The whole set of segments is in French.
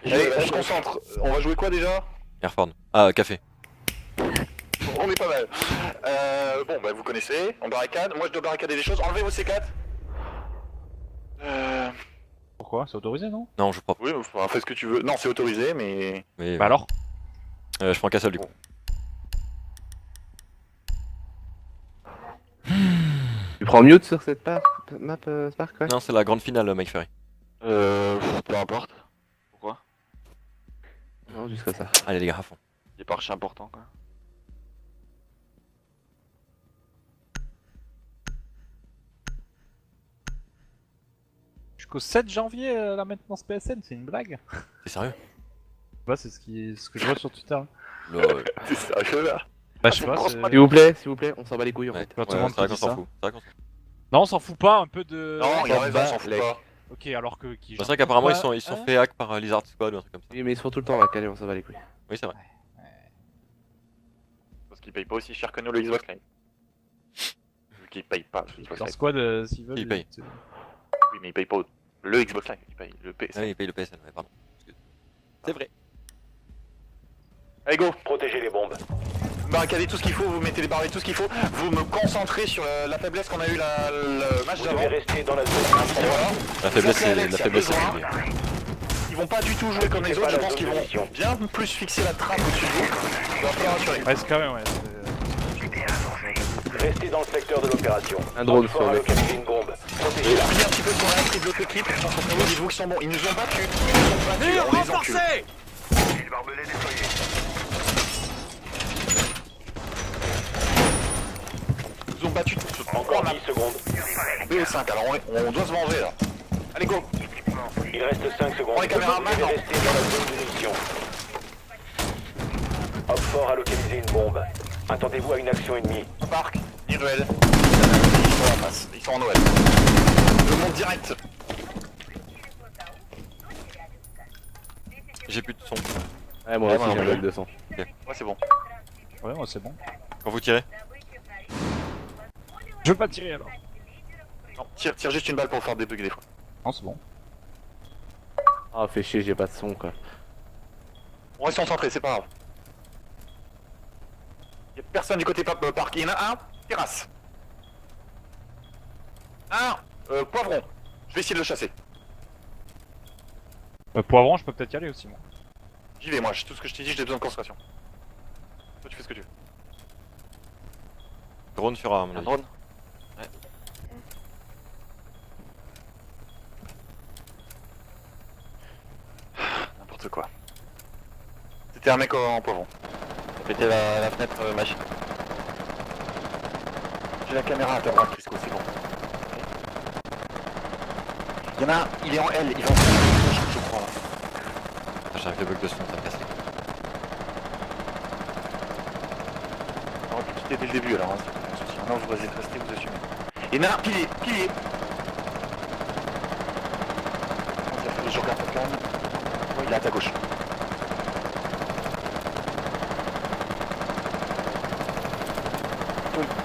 Allez, on se concentre. On va jouer quoi déjà? Airford. Ah, café. On est pas mal. Bon, bah vous connaissez. On barricade. Moi je dois barricader des choses. Enlevez vos C4. Pourquoi? C'est autorisé, non? Non, je prends. Oui, enfin, fais ce que tu veux. Non, c'est autorisé, mais. Mais, Bah alors? je prends qu'un seul du coup. Tu prends mute sur cette map Spark, ouais? Non, c'est la grande finale, Mike Ferry. Peu importe. Pourquoi? Non, jusqu'à ça. Allez, les gars, à fond. Il est pas archi important quoi. Jusqu'au 7 janvier, la maintenance PSN, c'est une blague? T'es sérieux? Bah, c'est ce que je vois sur Twitter. Lol. C'est sérieux là? Bah, je sais pas, grosse c'est... S'il vous plaît, on s'en bat les couilles en Ouais, fait. Quand tout le monde c'est vrai dit qu'on s'en ça. fout. C'est vrai qu'on s'en fout. Non, on s'en fout pas, un peu de... Non, il a raison, on s'en bat, fout mec. pas. Ok, alors que... Qui, C'est vrai qu'apparemment ils sont Hein fait hack par Lizard Squad ou un truc comme ça. Oui, mais ils se font tout le temps là, calé, on s'en bat les couilles. Oui, c'est vrai. Parce qu'il paye pas aussi cher que nous le Xbox Live. Vu qu'il paye pas le Xbox Leur Live. squad, s'ils veulent... Ils payent. Oui, mais il paye pas le Xbox Live, il paye le PS. Ah oui, il paye le PSN, ouais, pardon. Excuse. C'est vrai. Allez go! Protégez les bombes. Barricadez tout ce qu'il faut, vous mettez les barrières, tout ce qu'il faut. Vous me concentrez sur la faiblesse qu'on a eu le match Vous d'avant. devez rester dans la zone. Et voilà. La faiblesse, Ça, c'est c'est Alex, la faiblesse, il y a c'est besoin. le milieu. Ils vont pas du tout jouer comme les autres, je pense qu'ils vont bien plus fixer la trappe au-dessus de vous. Il va falloir assurer. Ouais, c'est quand même, ouais. Restez dans le secteur de l'opération. Un drone Fort sur à le- localiser une bombe. Protégez-la. Prenez un petit peu de son axe, il bloque le clip, concentrez-vous, dites-vous qu'ils sont bons. Ils nous ont battus. Ils nous ont battus, on les encule. Ils nous ont battus tous. Encore On a 10 secondes. BO5, alors on doit se venger là. Allez go! Il reste 5 secondes. Prends les caméras Vous devez maintenant. rester dans la zone de mission. Hop fort à localiser une bombe. Attendez-vous à une action ennemie. Parc, Iruel. Ils sont en face, ils sont en Noël. Je monte direct. J'ai plus de son. Ouais, moi Ouais, aussi moi, j'ai un ouais. bug de son. Ouais, c'est bon. Ouais, ouais, c'est bon. Quand vous tirez? Je veux pas tirer, alors. Non, tire juste une balle pour faire débugger des fois. Non, c'est bon. Ah, fais chier, j'ai pas de son quoi. On reste concentré, c'est pas grave. Y'a personne du côté parc. Il y en a un, terrasse. Un, poivron. Je vais essayer de le chasser. Poivron, je peux peut-être y aller aussi, moi. J'y vais, moi. Tout ce que je t'ai dit, j'ai besoin de concentration. Toi, tu fais ce que tu veux. Drone sur A, à mon Un avis. drone? N'importe quoi. C'était un mec en poivron. T'as pété la fenêtre machine. J'ai la caméra à ta droite, Crisco, c'est bon. Il y en a un, il est en L, il va en je crois. J'ai un vieux bug de son, ça me casse les couilles. On aurait pu quitter dès le début alors, hein, c'est pas un souci. Maintenant vous allez rester, vous assumez. Il y en a un, pilier. Je regarde ta canne. Ouais, il est à ta gauche.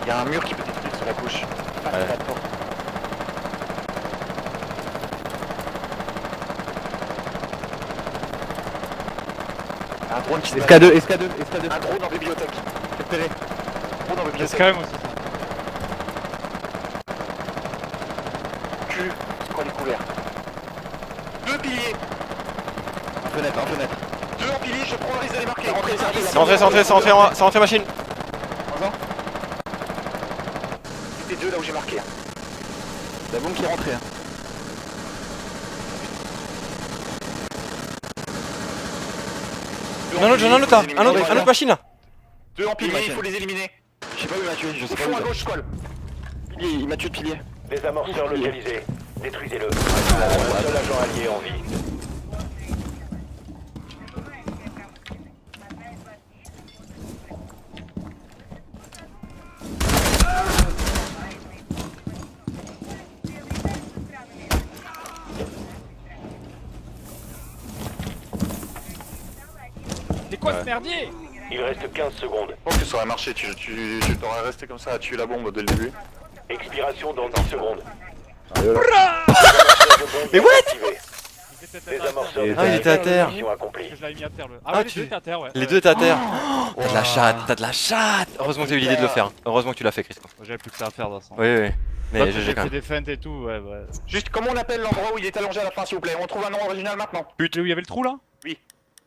Il y a un mur qui peut détruire sur la gauche. Pas Ouais. la porte. Un drone qui se bat. SK2. Un drone en bibliothèque. Repéré. Drone en C'est bibliothèque. quand même aussi, ça. Cul. C'est quoi les couverts? Deux piliers. En fenêtre. Deux en pilier, je prends le risque d'aller marquer. C'est rentré machine. C'était deux là où j'ai marqué. La bombe qui est rentrée. J'en ai un autre là, un autre machine là. Deux en pilier, il faut les éliminer. Je sais pas où il m'a tué, je sais pas où. À gauche, squal. Pilier, il m'a tué de pilier. Des amorceurs localisés. Détruisez-le. Seul agent allié en vie. C'est quoi ce merdier? Il reste 15 secondes. Je pense que ça aurait marché, tu t'aurais resté comme ça à tuer la bombe dès le début. Expiration dans 10 secondes. Mais what? Activé. Il fait peut-être Désamorceur Et de Ah, il était à terre. mission accomplie. Je l'avais mis à terre le. Ah, Ah, ouais, les tu- deux étaient à terre, ouais. Les Ouais. deux étaient à terre. T'as de la chatte, t'as de la chatte. Heureusement que t'as eu l'idée de le faire. Heureusement que tu l'as fait, Chris. J'avais plus que ça à faire dans ce sens. Oui, oui. Mais Bah, GG j'ai quand fait même. des feintes et tout, ouais, ouais. Juste, comment on appelle l'endroit où il est allongé à la fin, s'il vous plaît? On trouve un nom original maintenant. Pute, où il y avait le trou là? Oui.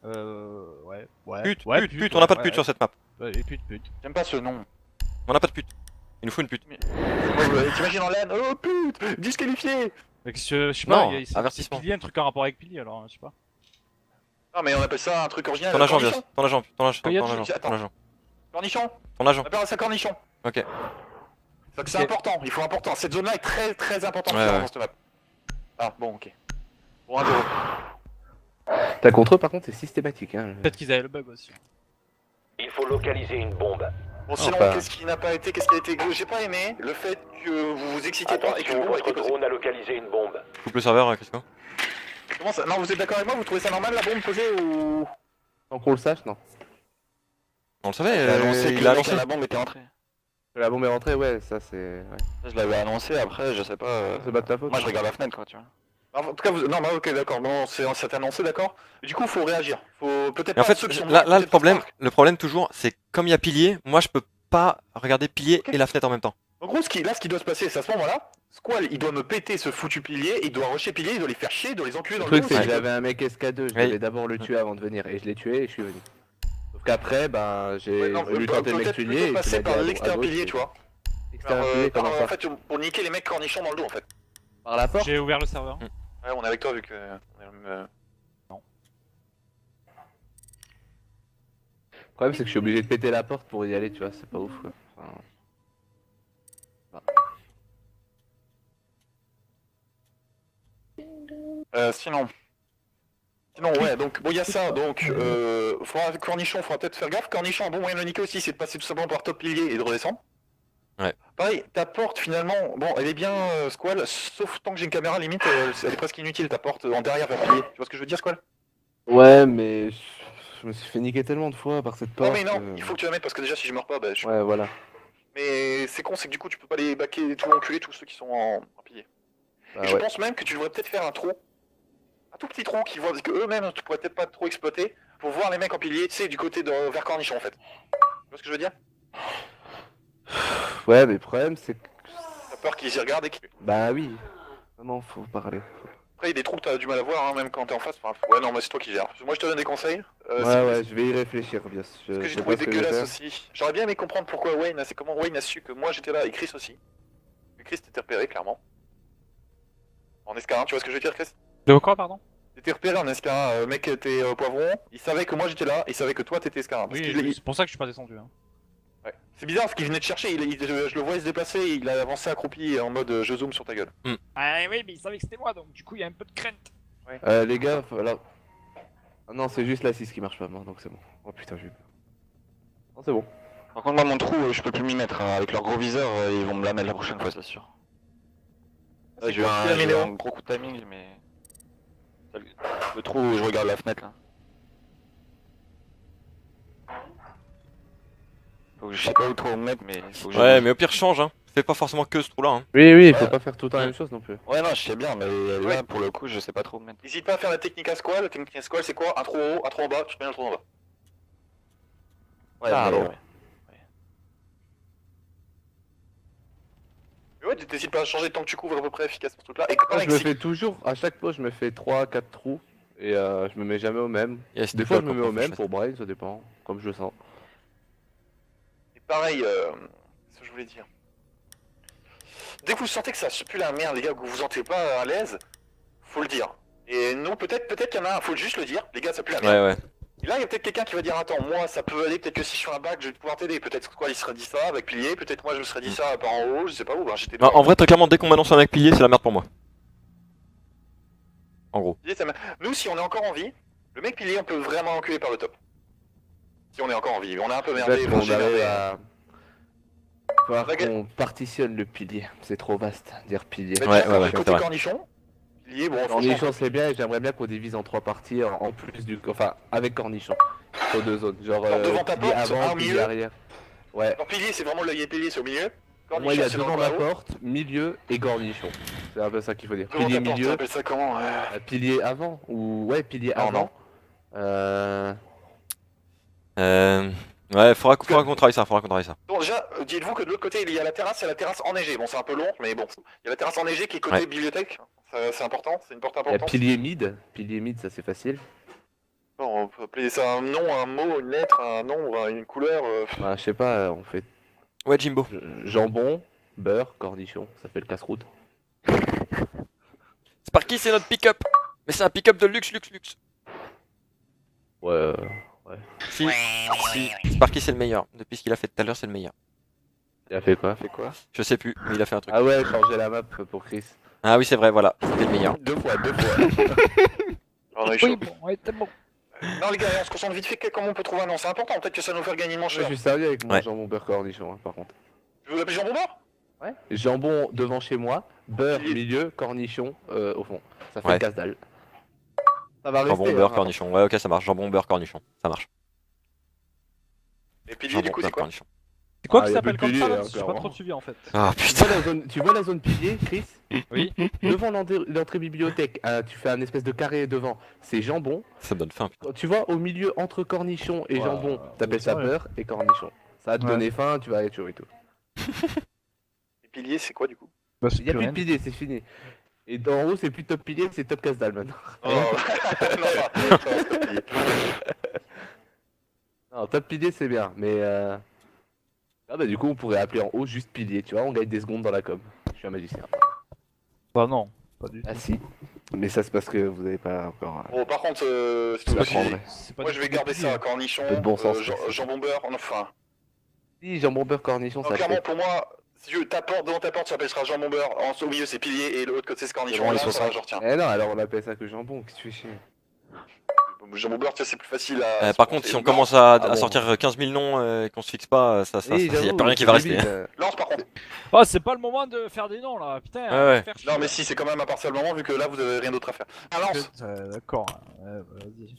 Ouais. Ouais. Pute, Ouais, pute, pute, on n'a pas de pute sur cette map. Ouais, et pute. J'aime pas ce nom. On n'a pas de pute. Il nous faut une pute. T'imagines en laine? Oh pute! Disqualifié! Mais qu'est-ce que je sais Non, pas, il y a avertissement. Pilier, un truc en rapport avec Pilier alors, je sais pas. Non, mais on appelle ça un truc original. Ton agent, cornichon. Bias. Ton agent, ton agent, Il y a ton du- agent, attends. ton agent. Cornichon? Ton agent. On appelle ça cornichon. Ok. Donc c'est Ok. important, il faut important. Cette zone-là est très très importante Ouais, ouais. dans cette map. Ah, bon, ok. Bon, 1-0. Ta contre eux, par contre, c'est systématique. Hein. Peut-être qu'ils avaient le bug aussi. Il faut localiser une bombe. Bon, sinon, Enfin. qu'est-ce qui n'a pas été, qu'est-ce qui a été. J'ai pas aimé le fait que vous vous excitez pas et que le Attention, bombe a été votre posé. drone a localisé une bombe. Coupe le serveur, Chrisco. Comment ça? Non, vous êtes d'accord avec moi? Vous trouvez ça normal la bombe posée ou. Sans qu'on le sache, non. On le savait, Il a annoncé que il le a mec annoncé. à la bombe était rentré. Que la bombe est rentrée, ouais, ça c'est. Ouais. Je l'avais annoncé après, je sais pas. C'est pas de ta faute. Moi je regarde la fenêtre quoi, tu vois. En tout cas, vous... non, bah ok, d'accord, bon, c'est annoncé, d'accord. Du coup, faut réagir. Faut peut-être Et en pas fait, ceux qui sont là, morts, le peut-être problème, pas. le problème toujours, c'est comme il y a pilier, moi je peux pas regarder pilier Ok. et la fenêtre en même temps. En gros, ce qui doit se passer, c'est à ce moment-là, Squall, il doit me péter ce foutu pilier, il doit rusher pilier, il doit les faire chier, il doit les enculer Le dans le truc, dos. c'est que c'est- j'avais un mec SK2, je Oui. devais d'abord le tuer avant de venir, et je l'ai tué et je suis venu. Sauf qu'après, bah, j'ai Ouais, non, voulu peut- tenter le mec peut-être pilier. plutôt et passer tu m'as par dit à l'extérieur gauche, pilier, et- tu vois. Extérieur pilier, comment ça? En fait, pour niquer les mecs cornichons dans le dos, en fait. Par la porte? J'ai ouvert le serveur. Ouais, on est avec toi vu que. Le problème, c'est que je suis obligé de péter la porte pour y aller, tu vois, c'est pas ouf quoi. Enfin, Sinon. Sinon, ouais, donc, bon, il y a ça, donc, cornichon, faudra peut-être faire gaffe. Cornichon, un bon moyen de le niquer aussi, c'est de passer tout simplement par top pilier et de redescendre. Ouais. Pareil, ta porte, finalement, bon, elle est bien, Squall, sauf tant que j'ai une caméra, limite, elle est presque inutile, ta porte en derrière vers pilier. Tu vois ce que je veux dire, Squall? Ouais, mais je me suis fait niquer tellement de fois par cette porte. Non, mais non, il faut que tu la mettes, parce que déjà, si je meurs pas, bah, je... Ouais, voilà. Mais c'est con, c'est que du coup, tu peux pas les baquer, tout enculer, tous ceux qui sont en pilier. Bah, Et je ouais. pense même que tu devrais peut-être faire un trou. Un tout petit trou qui voit, parce que eux-mêmes, tu pourrais peut-être pas trop exploiter, pour voir les mecs en pilier, tu sais, du côté de vers Cornichon, en fait. Tu vois ce que je veux dire? Ouais, mais le problème, c'est que. T'as peur qu'ils y regardent et qu'ils... Bah oui. Vraiment, faut parler. Après, il y a des trous que t'as du mal à voir, hein, même quand t'es en face. Enfin, ouais, non, mais c'est toi qui gères. Moi, je te donne des conseils. Ouais, je vais y réfléchir, bien sûr. Ce que j'ai sais trouvé pas ce que je vais dégueulasse faire. aussi. J'aurais bien aimé comprendre pourquoi Wayne, c'est comment Wayne a su que moi j'étais là et Chris aussi. Et Chris t'était repéré, clairement. En escarin, tu vois ce que je veux dire, Chris? De quoi, pardon? T'étais repéré en escarin, mec était poivron, il savait que moi j'étais là, il savait que toi t'étais escarin. Parce Oui, qu'il- c'est pour ça que je suis pas descendu. Hein. Ouais. C'est bizarre parce qu'il venait te chercher, je le voyais se déplacer, il a avancé accroupi en mode je zoome sur ta gueule. Ah oui, mais il savait que c'était moi, donc du coup il y a un peu de crainte. Les gars, alors. Ah non, c'est juste la 6 qui marche pas, moi, donc c'est bon. Oh putain, j'ai eu peur. Non, c'est bon. Par contre, moi mon trou, je peux plus m'y mettre, hein. Avec leur gros viseur, ils vont me la mettre la prochaine fois, c'est sûr. C'est J'ai eu quoi, un, tu l'as mis, j'ai eu Léo un gros coup de timing, mais... Le trou où je regarde la fenêtre, là. Faut que je sais pas où trop me mettre, mais faut que je... Ouais, mais au pire, change, hein. Fais pas forcément que ce trou-là, hein. Oui, oui, il faut pas faire tout le temps la même chose non plus. Ouais, non, je sais bien, mais là, pour le coup, je sais pas trop où me mettre. N'hésite pas à faire la technique à squall. La technique à squall, c'est quoi? Un trou en haut, un trou en bas, tu te mets un trou en bas. Ouais, Ah, mais, bon. ouais. Mais ouais, t'hésites pas à changer tant que tu couvres à peu près efficacement ce truc-là. Et Moi, pareil, je me si- fais toujours, à chaque fois, je me fais 3-4 trous. Et je me mets jamais au même. Yes, Des tu fois, peux je me mets au comprendre, même pour Braille, ça dépend, comme je le sens. Et pareil, ce que je voulais dire. Dès que vous sentez que ça pue la merde, les gars, que vous vous sentez pas à l'aise, faut le dire. Et non, peut-être qu'il y en a un, faut juste le dire, les gars, ça pue la merde. Ouais, ouais. Et là, il y a peut-être quelqu'un qui va dire, attends, moi, ça peut aller, peut-être que si je suis un bac, je vais pouvoir t'aider. Peut-être quoi, il serait dit ça avec pilier, peut-être moi, je me serais dit ça par en haut, je sais pas où, hein, j'étais... Non, en vrai, très clairement, dès qu'on m'annonce un mec pilier, c'est la merde pour moi. En gros. Nous, si on est encore en vie, le mec pilier, on peut vraiment enculer par le top. Si on est encore en vie, on est un peu merdé, Peut-être bon, qu'on j'ai arrive merdé. à... Falloir La gueule. qu'on partitionne le pilier. C'est trop vaste, dire pilier. Mais Ouais, déjà, ouais, ouais, côté c'est vrai. cornichon, pilier, bon, franchement... Cornichon c'est bien et j'aimerais bien qu'on divise en 3 parties en plus du... Enfin, avec cornichon. Sur 2 zones. Genre devant ta pilier porte, un avant, au pilier milieu. arrière. Ouais. Alors, pilier, c'est vraiment le pilier, c'est au milieu. Moi il y a c'est devant dans le ma haut. porte, milieu et cornichon. c'est un peu ça qu'il faut dire. Comment Pilier t'apportes, milieu, t'appelles ça comment pilier avant ou ouais pilier Non, avant. Ouais, faudra qu'on travaille ça, Bon, déjà, dites-vous que de l'autre côté, il y a la terrasse, et la terrasse enneigée. Bon, c'est un peu long, mais bon. Il y a la terrasse enneigée qui est côté Ouais. bibliothèque. C'est important, c'est une porte Il y a importante. pilier mid, ça c'est facile. Bon, on peut appeler ça un nom, un mot, une lettre, un nombre, une couleur. Bah, je sais pas, on fait Ouais, Jimbo. jambon, beurre, cornichon, ça fait le casse-croûte. Sparky, c'est notre pick-up. Mais c'est un pick-up de luxe. Ouais, Si, Sparky, c'est le meilleur. Depuis ce qu'il a fait tout à l'heure, c'est le meilleur. il a fait quoi? Je sais plus, mais il a fait un truc. Ah ouais, changer la map pour Chris. Ah oui, c'est vrai, voilà, c'était le meilleur. Deux fois. On est chaud. Oui, bon, ouais, t'es bon. Non, les gars, on se concentre vite fait. Comment on peut trouver un nom? C'est important, peut-être que ça va nous faire gagner une manche. Je suis sérieux avec mon Ouais. jambon, beurre, cornichon, hein, par contre. Tu veux l'appeler jambon beurre? Ouais. Jambon devant chez moi, beurre Pilier. milieu, cornichon au fond. Ça fait Ouais. le casse-dalle. Ça va rester. Jambon, beurre, hein. cornichon. Ouais, ok, ça marche. Jambon, beurre, cornichon. Ça marche. Et pilier, Jambon, du coup, c'est beurre, quoi? cornichon. C'est quoi Ah, qui y a s'appelle plus de comme ça pilier, là? hein, J'ai pas clairement. trop suivi en fait. Ah Tu putain. tu vois la zone pilier, Chris? Oui. Devant l'entrée bibliothèque, tu fais un espèce de carré devant. C'est jambon. Ça me donne faim, putain. Tu vois, au milieu, entre cornichon et Ouais, jambon, t'appelles ça sérieux. beurre et cornichon. Ça va te Ouais. donner faim, tu vas aller chaud et tout. Et pilier, c'est quoi, du coup? Bah, Il y a plus de pilier, c'est fini. Et en haut, c'est plus top pilier, c'est top casse-dalle maintenant. Oh, non, ça va, c'est pilier. Non, top pilier, c'est bien, mais ah bah du coup, on pourrait appeler en haut juste pilier, tu vois, on gagne des secondes dans la com. Je suis un magicien. Bah non, pas du tout. Ah si. Mais ça, c'est parce que vous avez pas encore... Bon, par contre, si tu Vous veux, l'apprendrez. C'est pas moi du je vais tout garder pilier. ça, cornichon, Un peu de bon sens, jambon beurre, enfin. Si, jambon, beurre, cornichon, Non, ça clairement, fait... pour moi, si tu veux, ta porte, devant ta porte, ça s'appellera jambon beurre, au milieu c'est pilier, et l'autre côté c'est cornichon. Bon, ils Là, sont ça, cinq. je retiens. Eh non, alors on appelle ça que jambon, qu'est-ce que tu fais chier? Jambon beurre, tu sais, c'est plus facile à. Par contre, si on Lance, commence à bon. sortir 15 000 noms et qu'on se fixe pas, ça, Oui, y a j'avoue, plus rien qui va c'est rester. débile, Lance par contre. Oh, c'est pas le moment de faire des noms là, putain. Ouais. Faire chier. Non, mais si, c'est quand même à partir du moment, vu que là vous avez rien d'autre à faire. Ah, lance. D'accord. Ouais, bah, vas-y.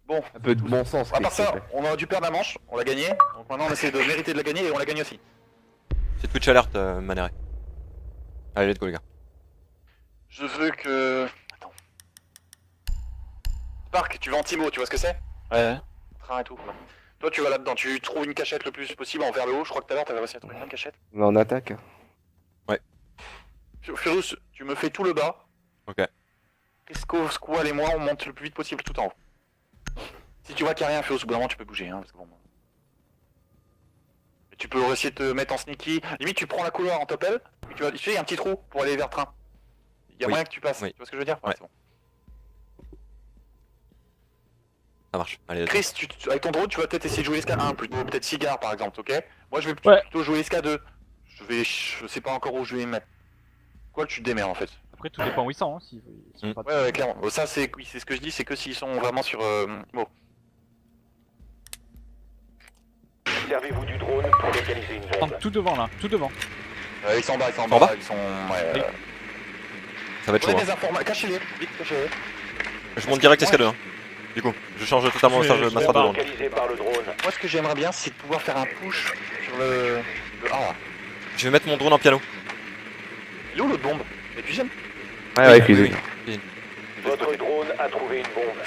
Bon, Un peu de bon sens, à part Chris, s'il te ça, plaît. on aurait dû perdre la manche, on l'a gagné. Donc maintenant on essaie de mériter de la gagner et on la gagne aussi. C'est Twitch Alert, Manéré. Allez, let's go, les gars. Je veux que. Attends. Spark, tu vas en Timo, tu vois ce que c'est? Ouais. Train et tout. Ouais. Toi tu vas là-dedans, tu trouves une cachette le plus possible en vers le haut. Je crois que tout à l'heure t'avais réussi à trouver une cachette. Mais on attaque. Furus, tu me fais tout le bas. Ok. Risco, Squall et moi on monte le plus vite possible tout en haut. Si tu vois qu'il n'y a rien, Furus, au bout d'un moment tu peux bouger. Hein, parce que bon. Et tu peux essayer de te mettre en sneaky. Limite tu prends la couloir en top L. Et tu sais, il y a un petit trou pour aller vers le train. Il y a Oui. moyen que tu passes. Oui. Tu vois ce que je veux dire? Ouais. C'est bon. Ça marche. Allez, let's go. Chris, avec ton drone, tu vas peut-être essayer de jouer l'esca 1, plutôt peut-être cigare par exemple, ok? Moi je vais Ouais. plutôt jouer l'esca 2. Je sais pas encore où je vais les mettre. Quoi, tu te démerdes en fait. Après, tout dépend où ils sont. Hein, s'ils sont Mm. pas Ouais, clairement. Bon, ça, c'est oui, c'est ce que je dis, c'est que s'ils sont vraiment sur. Bon. Servez-vous du drone pour localiser une bombe. Tout devant là, tout devant. Ils sont en bas, ils sont en En bas, bas ils sont. Ouais. Oui. Ça va être chaud. Prenez Hein. des informations. Cachez-les, vite, cachez-les. Je monte direct SK2. Hein. Du coup, je change totalement Je ma vais- strat de drone. Localisé par le drone. Moi, ce que j'aimerais bien, c'est de pouvoir faire un push sur le. Ah, Je vais mettre mon drone en piano. il est où l'autre bombe? Et tu gênes? Ouais, oui. Votre drone a trouvé une bombe.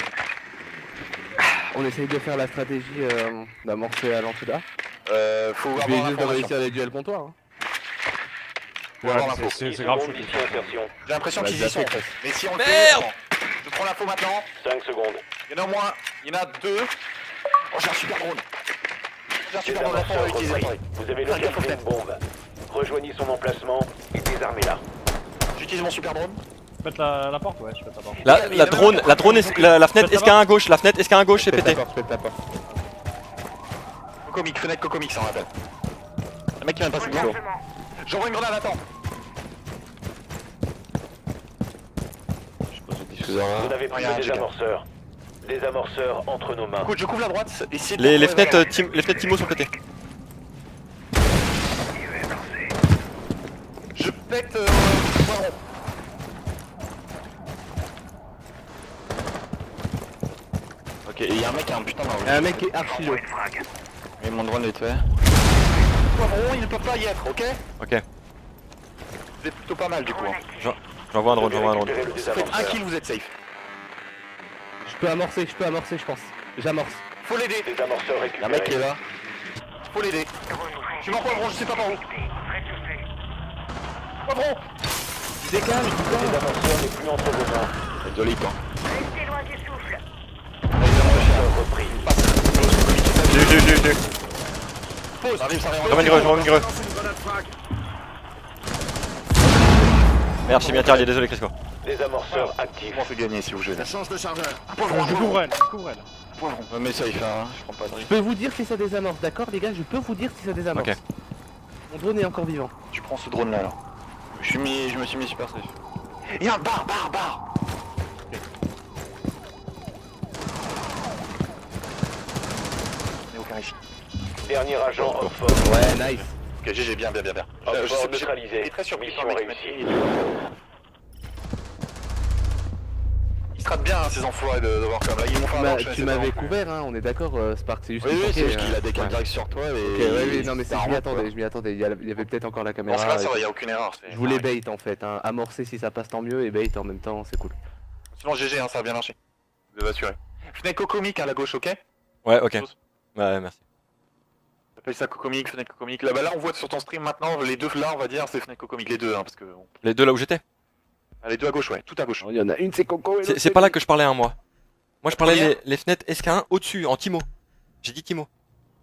On essaye de faire la stratégie d'amorcer à l'entrée là. Faut Je vais avoir juste de l'information. réussir les duels comptoirs. Hein. Faut avoir l'info. C'est grave Bombe chaud. d'ici insertion. J'ai l'impression Bah, qu'ils je y l'ai sont. fait, Mais si on le Merde fait. Je prends l'info maintenant. 5 secondes. Il y en a au moins. Il y en a 2. Oh, j'ai un super drone. J'ai un Les super drone à amorceurs utiliser. repris. Vous avez localisé une bombe. Rejoignez son emplacement et désarmez-la. J'utilise mon super drone. Tu pètes la porte? Ouais, je pète la porte. La drone, la fenêtre SK1 à gauche, la fenêtre SK1 à gauche est Pète pétée. ta porte. Cocomic, fenêtre Cocomic, ça on appelle. Le mec qui vient de passer devant. J'envoie une grenade, attends. Vous n'avez plus Rien, de j'ai désamorceurs. Désamorceurs entre nos mains. Écoute, je couvre la droite, essayez de. Les contrôler fenêtres derrière. les fenêtres Timo sont pétées. Je pète. Poivron. Ok, et il y a un mec qui a un putain Il y a d'arme. un mec qui est archi low. Et mon drone est fait. Poivron, ils ne peuvent pas y être, ok? Ok. Vous êtes plutôt pas mal du coup. Hein. J'envoie un drone, j'envoie un drone. Récupérez le Vous faites un désamorceur. kill, vous êtes safe. Je peux amorcer, je pense. J'amorce. Faut l'aider. Désamorceur Y'a récupéré. un mec qui est là. Faut l'aider. Je suis mort poivron, je sais pas par où. Poivron. Je décale, Le désamorceur n'est plus entre vos mains. Désolé quoi. Restez loin du souffle. Désamorceur repris. J'ai. Pause. Ça arrive, ça arrive. Je remets une greu, je remets une greu. Merde, j'ai bien tiré, désolé Crisco. Désamorceur actif. Comment on fait gagner si vous jouez là? Change de chargeur. Je couvre elle, je couvre elle. Poivron. Mais ça il fait un. Je prends pas de Je risque. peux vous dire si ça désamorce, d'accord les gars, je peux vous dire si ça désamorce. Ok. Mon drone est encore vivant. Tu prends ce drone là alors. Je me suis mis super safe. Y'a un bar. Mais aucun ici. Dernier agent Oxford. Ouais, nice. Ok, GG, bien. Oxford neutralisé. Il est très surpris Mission par le mec. réussie. Ils se ratent bien hein, ces enfoirés de voir comme là. Ils m'ont fait un manche, mais Tu c'est m'avais pas- couvert, hein, on est d'accord, Spark, c'est juste Oui, qu'il c'est manquait, juste qu'il a décalé ouais. direct sur toi et. Ok, ouais, non mais ça je m'y remonte, attendais, Il y avait peut-être encore la quoi. caméra. Dans ce cas, et ça va, tout. y'a aucune erreur. Je voulais bait en fait, hein. Amorcer si ça passe tant mieux et bait en même temps, c'est cool. Sinon, GG, hein, ça a bien marché. Vous avez assuré. Fenêtre cocomique à la gauche, ok? Ouais, ok. Ouais, merci. J'appelle ça cocomique, fenêtre cocomique. Là, bah là, on voit sur ton stream maintenant, les deux là, on va dire, c'est fenêtre cocomique, les deux, hein, parce que. Les deux là où j'étais. Ah, les deux à gauche, ouais, tout à gauche. Il y en a une, c'est Coco et l'autre, C'est pas là que je parlais, hein, moi. Moi je parlais première les fenêtres SK1 au-dessus, en Timo. J'ai dit Timo.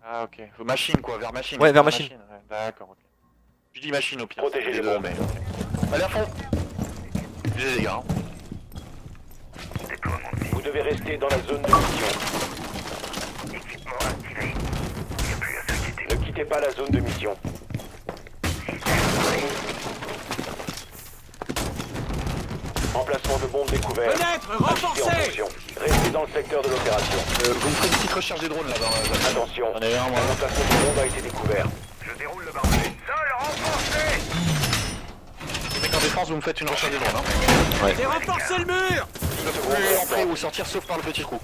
Ah, ok. Machine, quoi, vers machine. Ouais, vers machine. Ouais, d'accord, ok. Je dis machine au pire. Protégez les deux, bombes. mais. Allez, à fond! GG, les gars. Hein. Vous devez rester dans la zone de mission. Ne quittez pas la zone de mission. Emplacement de bombe découvert. Fenêtre Activité en renforcée. fonction. Restez dans le secteur de l'opération. Vous me faites une petite recherche des drones là dans la. Attention, J'en ai un, moi. un emplacement de bombe a été découvert. Les mecs en défense, vous me faites une recherche des drones. Hein. J'ai renforcé le mur. Vous pouvez entrer ou sortir sauf par le petit trou.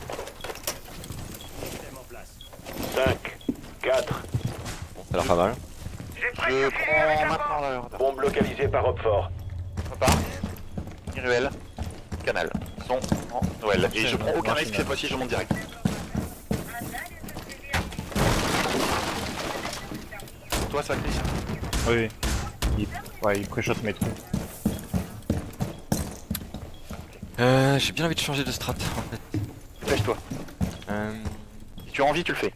5, 4, Bon, ça a l'air pas mal. Je prends maintenant là. bombe localisée par Opfort. Papa. Iruel. Canal. Son en Noël. Et je prends aucun risque cette fois-ci, je monte direct. Toi, ça glisse. Oui. Il pré-shot mes trous. J'ai bien envie de changer de strat en fait. Dépêche-toi. Si tu as envie, tu le fais.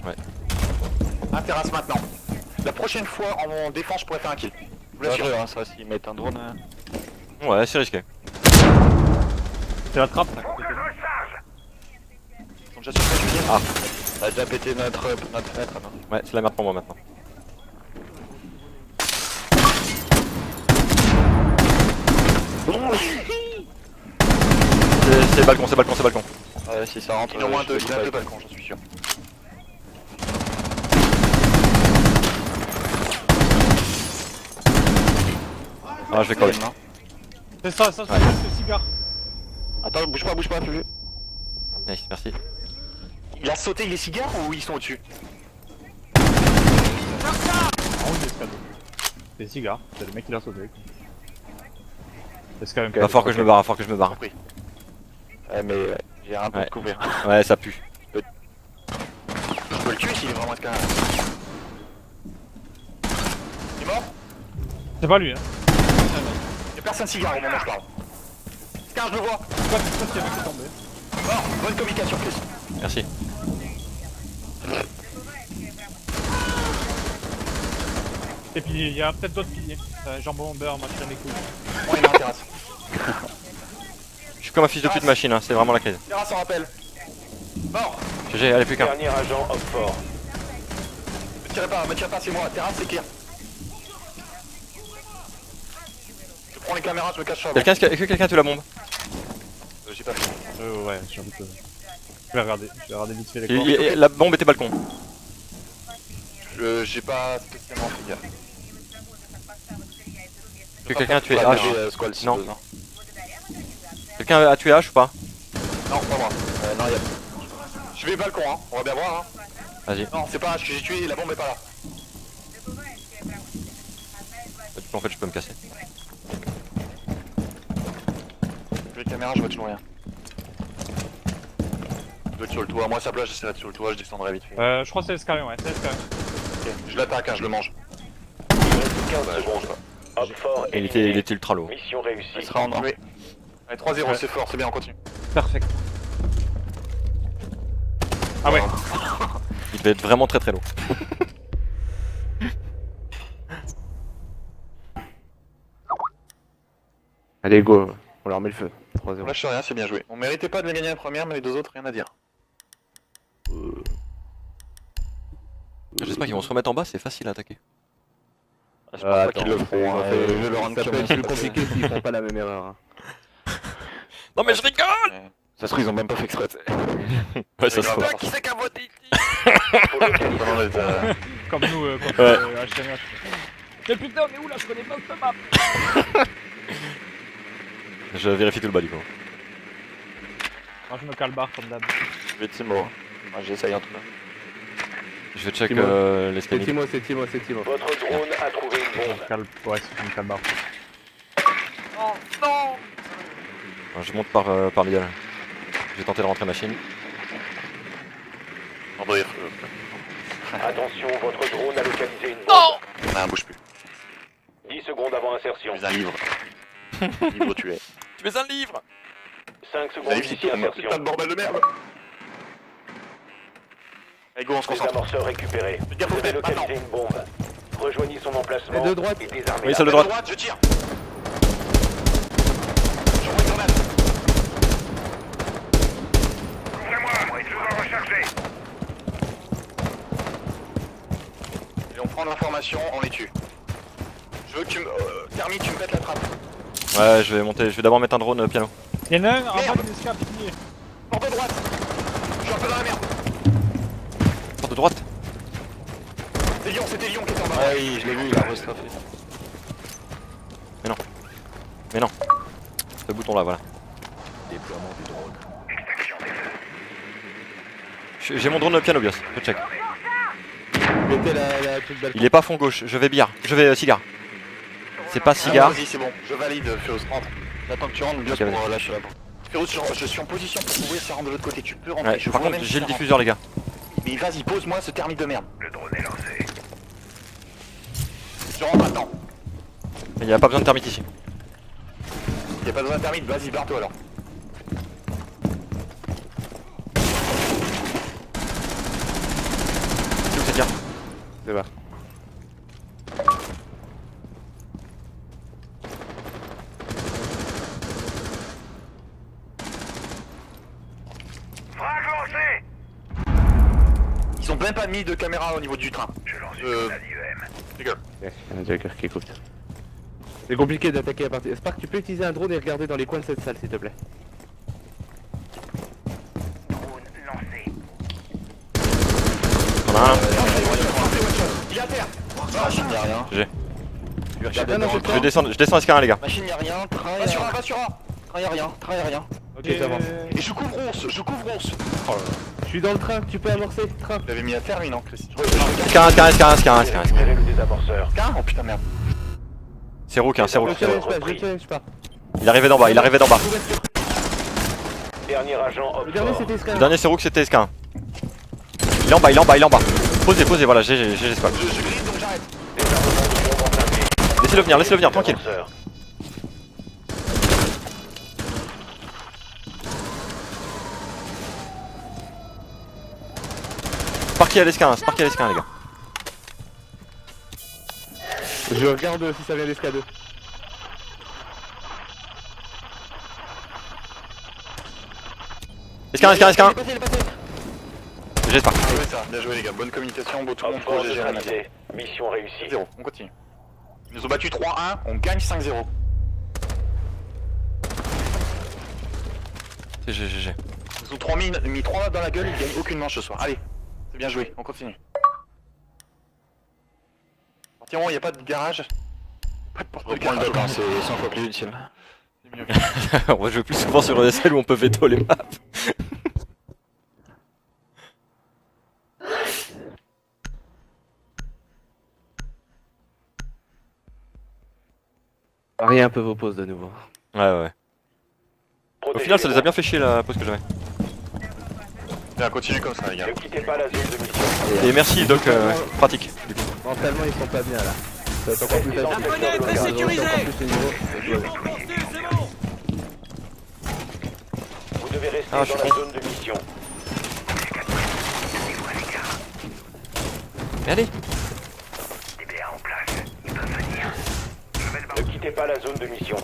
Ouais. Un terrasse maintenant. La prochaine fois en défense, je pourrais faire un kill. Je vous l'assure. hein, ça, s'ils mettent un drone. Ouais, c'est risqué. C'est la trappe, ça. Ils sont déjà sur place, Julien. Ah. On a déjà pété notre fenêtre, non? Ouais, c'est la merde pour moi maintenant. C'est balcon, c'est balcon, c'est balcon. Ouais, si ça rentre, il y en a au moins deux, il y en a deux balcons, j'en suis sûr. Ah, je vais coller. C'est ça, c'est Ouais. le cigare. Attends, bouge pas, plus. Nice, merci. Il a sauté les cigares ou ils sont au-dessus? En haut de l'escalier. C'est le cigare, c'est le mec qui l'a sauté. C'est quand même. Va falloir que je me barre, va falloir que je me barre. Ouais, mais j'ai un peu Ouais. de couvert. Ouais, ça pue. Je peux le tuer s'il est vraiment escarré. Il est mort? C'est pas lui, hein. Y'a personne cigare au moment où je parle. Scar, je le vois. C'est pas qu'il y a un mec qui est tombé. Mort, bonne communication, Chris. Merci. Et puis il y a peut-être d'autres piliers. Jambon bomber, machin et couilles. Bon, il est en terrasse. Je suis comme un fils de pute machine, hein, c'est vraiment la crise. Terrasse en rappel. Mort. GG, allez plus qu'un. Dernier agent Opfort. Me tirez pas, c'est moi. Terrasse, c'est clear. Je prends les caméras, je me cache avant. Est-ce que quelqu'un a tué la bombe? J'ai pas fait. Ouais, j'ai envie de. Je vais regarder vite fait les corps. La bombe était balcon. J'ai pas spécialement fait gaffe. Est-ce que quelqu'un a tué Pas H? bébé, Squall, si Non. besoin. Quelqu'un a tué H ou pas? Non, pas moi. Non, y'a. Je vais balcon, hein. On va bien voir, hein. Vas-y. Non, c'est pas H que j'ai tué, la bombe est pas là. En fait, je peux me casser. Les caméras, je vois toujours rien. Je dois être sur le toit. Moi, à sa place, j'essaierai d'être sur le toit, je descendrai vite fait. Je crois que c'est l'escalier, ouais, c'est l'escalier. Ok, je l'attaque, hein, je le mange. Il reste 15 Bah, je secondes. mange pas. Homme fort Il éliminé. était ultra low. Mission Il réussie. sera en enlevé. Allez, 3-0, Ouais. c'est fort, c'est bien, on continue. Perfect. Ah ouais. Il devait être vraiment très très low. Allez, go. On leur met le feu. On 3-0. lâche rien, c'est bien joué. On méritait pas de les gagner la première, mais les deux autres, rien à dire. J'espère qu'ils vont se remettre en bas, c'est facile à attaquer. Je pense pas qu'ils le feront, hein, ça je vais leur rendre peut curieux, être plus s'il te plaît. compliqué s'ils font pas la même erreur. Hein. Non mais je rigole. Ça se trouve, ils ont même pas fait exprès. Ouais, ça se grave. voit. Faut localiser. Pendant les, Comme nous, quand Ouais. HTML. Mais putain, on est où là? Je connais pas cette map. Je vérifie tout le bas du coup. Moi je me cale barre comme d'hab. Je vais Timo. Moi, j'essaye en tout cas. Je vais check Timo. C'est l'escalier. Timo, c'est Timo, c'est Timo. Votre drone a trouvé une bombe. Ouais, c'est une cale barre. Je monte par l'idéal. Je vais tenter de rentrer machine. André, Attention, votre drone a localisé une bombe. non, bouge plus. 10 secondes avant insertion. Je suis un livre. Livre tué. Tu mets un livre. 5 secondes d'ici insertion. Putain de bordel de merde. Allez, go, on se Les concentre. amorceurs récupérés. gaffe Vous aux avez têtes, localisé une bombe. Rejoignez son emplacement Et de droite. et désarmez. Oui, celle de Droite. droite. Je tire. J'envoie une grenade. Et on prend l'information, on les tue. Je veux que tu me... Termi, tu me pètes la trappe. Ouais, je vais monter. Je vais d'abord mettre un drone piano. Y'en a un en bas Merde. de l'escalier. Porte de droite. Je suis un peu dans la merde. Porte de droite. C'était Lyon qui était en bas. Ah oui, je l'ai vu, il a restraffé. Mais non. Ce bouton là, voilà. Déploiement du drone. J'ai mon drone piano bios. Je check. Mettez la truc balcon. Il est pas fond gauche. Je vais billard. Je vais cigare. C'est pas Ah, cigare. vas-y, c'est bon. Je valide, Féroce. Rentre. J'attends que tu rentres, Bios, Ok, pour vas-y. lâcher la porte. Féroce, je suis en position pour ouvrir ça rentre de l'autre côté. Tu peux rentrer. Ouais, Je par vois contre, même j'ai si le ça diffuseur, les gars. rentre. Mais vas-y, pose-moi ce thermite de merde. Le drone est lancé. Je rentre maintenant. Il y a pas besoin de thermite ici. Y'a pas besoin de thermite, vas-y, barre-toi alors. C'est où cette carte? C'est bas. Ils ont même pas mis de caméra au niveau du train. Rigole. Ouais, il y en a déjà qui écoute. C'est compliqué d'attaquer à partir. Spark, tu peux utiliser un drone et regarder dans les coins de cette salle, s'il te plaît. On a un. Il est à terre. Machine, y'a rien. J'ai. Tu veux regarder non, dans le c'est Je descends l'escalier, les gars. Machine, y'a rien. Train, Va y'a sur rien. un, va sur un. Train, y'a rien. Train, y'a rien. Ok, j'avance. Et je couvre once, je couvre once. Je suis dans le train, tu peux amorcer. Train. Tu l'avais mis à terre, lui, non, Chris? 15, 15, 15, 15, 15. Récupérez le désamorceur. Oh putain, merde. C'est Rook, hein, c'est Rook. Je challenge pas, je challenge pas. Il arrivait d'en bas, il arrivait d'en bas. Dernier agent Le dernier Opfort. c'était Le Sky. dernier c'est Rook, c'était SK1. Il est en bas, il est en bas, il est en bas. Posez, posez, voilà, GG squad. Je glisse, donc j'arrête. Désarmement du bombe entamé. Laissez-le venir, tranquille. Désamorceur. Sparky à l'SK1, Sparky à l'SK1, les gars. Je regarde si ça vient d'SK2. SK1, SK1, SK1. Il est passé. GG Spark. Bien joué, ça. Bien joué, les gars. Bonne communication, beau tout le monde Opfort projet, j'ai rien à dire. neutralisé. Mission réussie. 0, on continue. Ils nous ont battu 3-1, on gagne 5-0. C'est GG. Ils nous ont mis 3 dans la gueule, ils gagnent aucune manche ce soir. Allez, c'est bien joué, on continue. Partirons, il n'y a pas de garage. Pas de porte de Reprends le garage. bloc, hein, c'est 100 fois plus utile. C'est mieux. On va jouer plus souvent sur ESL où on peut veto les maps. Rien peu vos pauses de nouveau. Ouais. Au final, ça les a bien fait chier la pause que j'avais. Bien, continue comme ça, les gars. Ne quittez pas la zone de mission. Et merci, Doc, pratique. Du coup. Mentalement, ils sont pas bien là. Ça va être encore plus La facile. fenêtre est Ça va sécurisée. encore plus le niveau. Vous devez rester Ah, je dans suis la zone de mission. Mais allez. Ne quittez pas la zone de mission.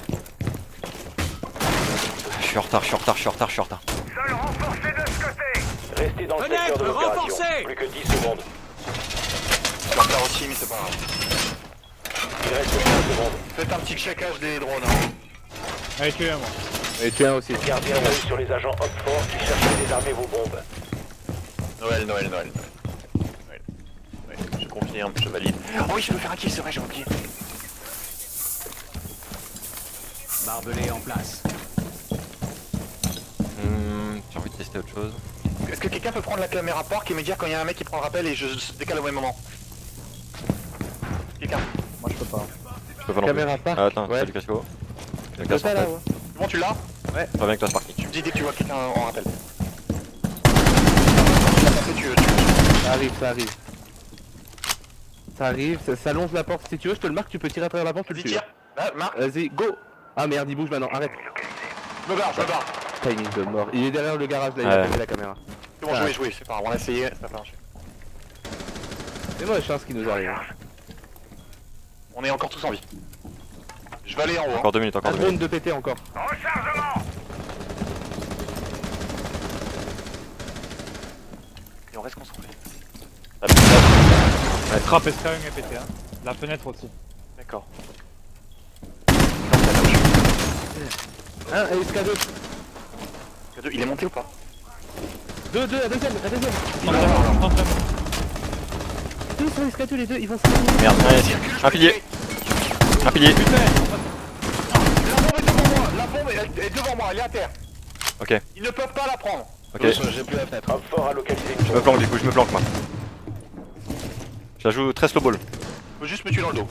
Je suis en retard. Restez dans le secteur de l'opération. Plus que 10 secondes. Je vais en faire aussi, mais c'est pas grave. Il reste 5 secondes. Faites un petit checkage des drones. Hein. Allez, tuez un moi. Et tu as aussi. Gardez un œil sur les agents Hopfort qui cherchent à désarmer vos bombes. Noël. Ouais, je confirme, je valide. Oh oui, je peux faire un kill, c'est vrai, j'ai oublié. Barbelé en place. J'ai envie de tester autre chose. Est-ce que quelqu'un peut prendre la caméra park et me dire quand il y a un mec qui prend le rappel et je décale au même moment? Quelqu'un? Moi je peux pas. Je peux pas non plus. Caméra park. Ah, attends, Ouais. salut Casco. Avec C'est la ça là, ouais. C'est bon, tu l'as? Pas bien avec la Sparky. Tu me dis dès que tu vois quelqu'un en rappel. Tu l'as pas fait, Ça arrive. Ça arrive, ça longe la porte. Si tu veux, je te le marque, tu peux tirer à travers la porte, tu le Vas-y, tues. tire. Là, marque. Vas-y, go. Ah merde, il bouge maintenant, arrête. Je me barre. Timing de mort. Il est derrière le garage là, il Ouais. a pété la caméra. C'est bon, Ah. jouer, c'est pas grave, on a essayé, ça a pas marché. C'est moi, chance qui nous arrive. On est encore tous en vie. Je vais aller en haut. Hein. Encore 2 minutes, Un encore 2 drone minutes. de pété encore. Et on reste concentré. La trappe SK1 est pété, hein. La fenêtre aussi. D'accord. Un SK2. Il est monté ou pas? Deux, la deuxième. Trente-neuf. Deux sur SK2, les deux, ils vont se faire. Merde, un pilier. La bombe est devant moi, elle est à terre. Ok, Ils ne peuvent pas la prendre. ok. J'ai plus la fenêtre. Hopfort a localisé une Je me bombe. planque du coup, je me planque moi. Je la joue très slow ball. Faut juste me tuer dans le dos.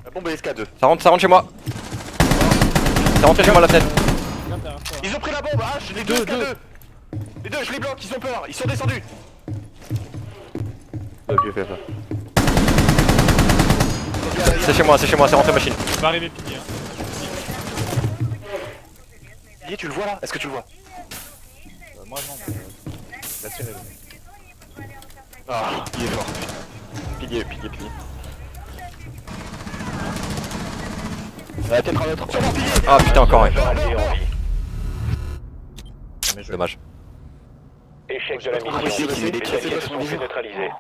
La bombe est SK2. Ça rentre chez moi. Ça rentre chez moi la fenêtre. Ils ont pris la bombe, H, les deux SK2. Les deux, je les bloque, ils ont peur, ils sont descendus. Tu fais ça. C'est chez moi, c'est rentré machine. Il va arriver pilier. Pilier, tu le vois là? Est-ce que tu le vois? Moi non, mais la tiré le mec. Ah, il est fort. Pilier. Peut-être un autre. Sur mon pilier. Ah putain, encore un. Agent allié en vie. Mais je Dommage. Échec de la trouve mission. possible qu'il ait Les déclassé alliés de se son sont fait niveau. neutraliser.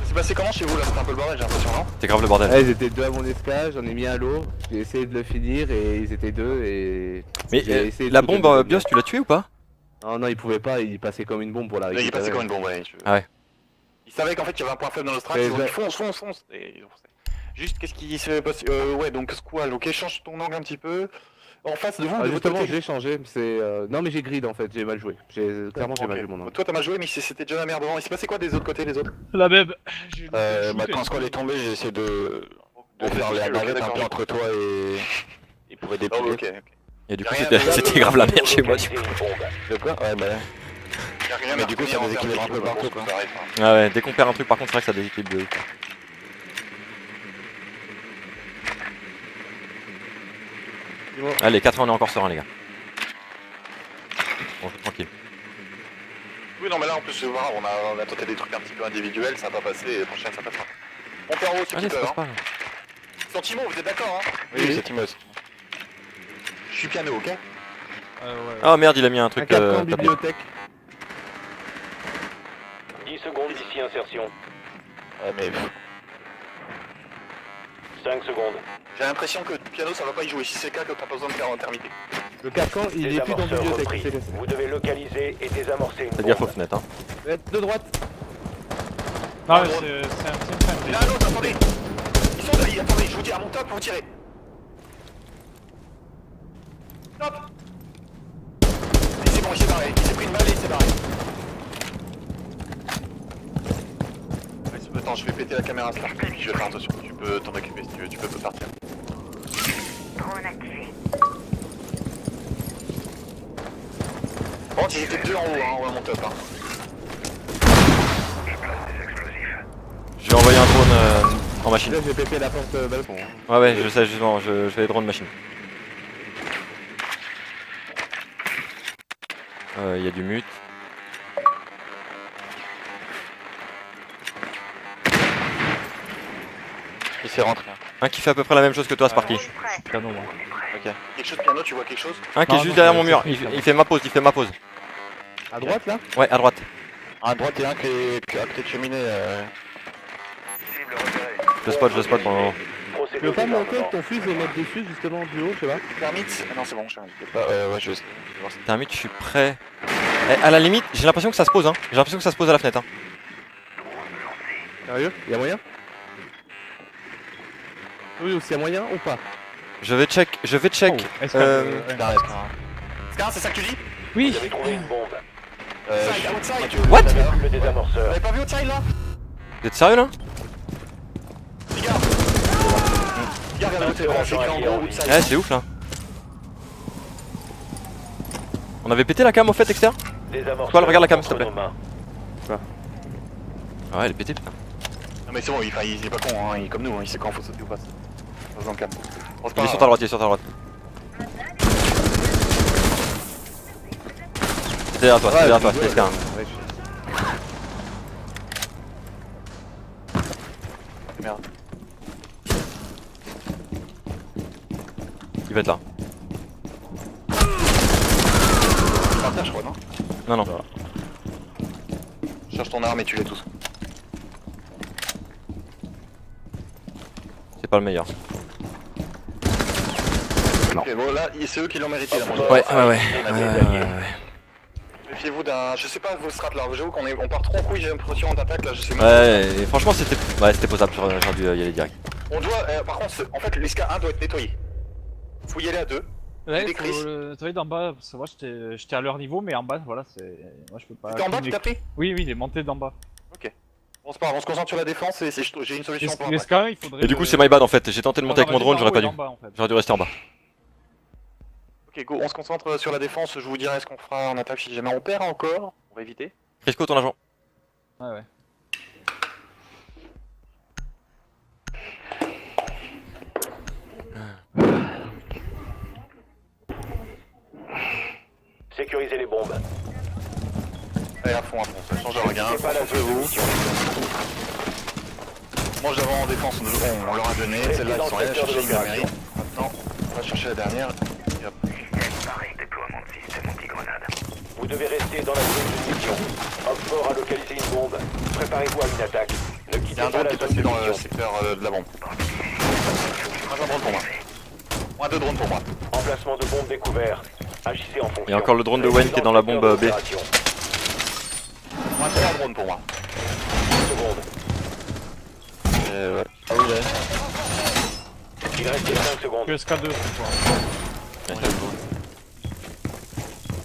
C'est passé comment chez vous là? C'était un peu le bordel, j'ai l'impression, non? C'est grave le bordel. Ouais, ils étaient deux à mon escale, j'en ai mis un lot, j'ai essayé de le finir et ils étaient deux et... Mais j'ai essayé de la tout bombe donner. BIOS, tu l'as tué ou pas? Non, il pouvait pas, il passait comme une bombe pour la Il est récupérer. passé comme une bombe, ouais. Ah ouais. Ils savaient qu'en fait il y avait un point faible dans le strat, Et ils ont dit ouais. fonce. Et ils ont foncé. Juste, qu'est-ce qui s'est passé? Ouais, donc squall, ok, change ton angle un petit peu. En face de vous, Ah, de votre justement, côté. je l'ai changé, c'est... Non mais j'ai grid en fait, j'ai mal joué. Clairement j'ai mal joué mon angle. Toi t'as mal joué, mais c'était déjà la merde devant. Il s'est passé quoi des autres côtés, les autres? La beb. Quand Squall est tombé, j'ai essayé de faire la navette un peu entre toi et pour aider Oh, Pilier. ok. Et du coup, Rien, c'était grave la merde chez moi. Localiser une bombe. De quoi? Ouais, bah. Y a rien Mais à du coup, ça retenir en déséquilibre termes un peu d'équipe, partout, bon, quoi. ça arrive, hein. Ah ouais, dès qu'on perd un truc par contre, c'est vrai que ça déséquilibre de ouf. Allez, 4 on est encore serein les gars. Bon, je suis tranquille. Oui, non, mais là en plus, c'est marrant, on a tenté des trucs un petit peu individuels, ça n'a pas passé, et la prochaine ça passera. On perd en haut ceux qui Allez, ça peuvent. passe Hein. pas là. Sentiment, vous êtes d'accord, hein? Oui, c'est Timos. Je suis piano, ok? Ouais. Ah merde, il a mis un Un truc. carton tapis. bibliothèque. 10 secondes d'ici insertion. Ouais, mais. 5 secondes. J'ai l'impression que piano ça va pas y jouer. Si c'est le cas, que t'as pas besoin de faire en termité. Le carton il est plus dans Désamorceur bibliothèque. repris. c'est cassé. Vous devez localiser et désamorcer une Faites gaffe aux bombe. fenêtres. Hein. De droite. Non, mais c'est un fan. Et là, l'autre, attendez! Ils sont là, attendez, je vous dis à mon top, vous tirez! Top! Et c'est bon, il s'est barré, il s'est pris une balle et il s'est barré. Attends, je vais péter la caméra Star. Je vais faire attention, tu peux t'en occuper si tu veux, tu peux partir. Bon, ils étaient deux en haut, hein, on va monter up. Hein. Je vais envoyer un drone en machine. Là, j'ai pété la porte balcon. Hein. Ouais, ouais, je sais, justement, je vais les drone machine. Il y a du mute. Il s'est rentré. Un qui fait à peu près la même chose que toi, Sparky. Canon, moi. Quelque chose piano, tu vois quelque chose? Un qui est Non, juste non, derrière c'est- mon mur. c'est Il fini, il fait ma pause, il fait ma pause. À droite là? Ouais, à droite. À droite et un qui est à côté de cheminée. Je le spot pour le moment. Tu Procédez veux au pas monter désarmement. avec ton fusil et mettre dessus justement du haut, je sais pas? Thermite? Ah non, c'est bon, je suis invité. Ouais, je vais. T'as un mute, je suis prêt. Eh, à la limite, j'ai l'impression que ça se pose, hein. J'ai l'impression que ça se pose à la fenêtre, hein. Sérieux? Y'a moyen? Oui, aussi y'a moyen ou pas? Je vais check. Oh, est-ce que- Scar. Scar, c'est ça que tu dis? Oui. Vous avez trouvé une bombe. Outside, outside! What? Le Vous désamorceur. avez pas vu outside là? Vous êtes sérieux là? Regarde! Regarde, c'est bon, c'est en gros outside. Ouais, c'est ouf là. On avait pété la cam au fait, Exter? Désamorceur Toi, regarde la cam, entre s'il te plaît. nos mains. Ah ouais, elle est pétée, putain. Non mais c'est bon, il est pas con, hein, il est comme nous, hein, il sait quand faut sauter ou pas. Dans le calme. Bon, c'est pas Il est sur grave. ta droite, il est sur ta droite. C'est derrière toi, c'est derrière toi, c'est Exter. Merde. Il va être là. Par terre, je crois, non? Non, non. Cherche ton arme et tu les tous. C'est pas le meilleur. Ok, bon là, c'est eux qui l'ont mérité là, mon gars. Ouais. Méfiez-vous d'un. Je sais pas vos strats là, j'avoue on part trop en couille, j'ai l'impression d'attaque là, je sais même pas. Ouais, et franchement, c'était posable, j'aurais dû y aller direct. On doit. Par contre, en fait, l'ISCA 1 doit être nettoyé. Faut y aller à 2. Ouais, Des faut crises. le nettoyer d'en bas, parce que moi j'étais à leur niveau, mais en bas, voilà, c'est. Moi je peux pas. T'es en bas, tu t'as pris? Oui, oui, il est monté d'en bas. Bon, c'est pas grave, on se concentre sur la défense et j'ai une solution pour Les après. SK1, il faudrait. Et du coup, c'est my bad en fait. J'ai tenté de monter avec mon drone, j'aurais pas dû. J'aurais dû rester en bas. Ok, go, on se concentre sur la défense, je vous dirai ce qu'on fera en attaque si jamais on perd encore. On va éviter. Crisco, ton agent. Ouais, ouais. Sécurisez les bombes. Allez, à fond, ça change rien. C'est pas la zone de Concentrez-vous. mission. Mange d'avant en défense, on leur a donné. Celle-là, ils sont allés chercher une mairie. Maintenant, on va chercher la dernière. Et hop. Vous devez rester dans la zone de mission. Oxford a localisé une bombe. Préparez-vous à une attaque. Ne Il y quittez a un pas drone la qui est zone passé de dans le mission. secteur de la bombe. Un drone pour moi. Moins 2 drones pour moi. Emplacement de bombe découvert. Agissez en fonction. Il y a encore le drone de Wayne qui est dans la bombe B. Moins 3 drones pour moi. 10 secondes. Ouais. Ah oui, là. Il reste 5 secondes. Que SK2 cette fois.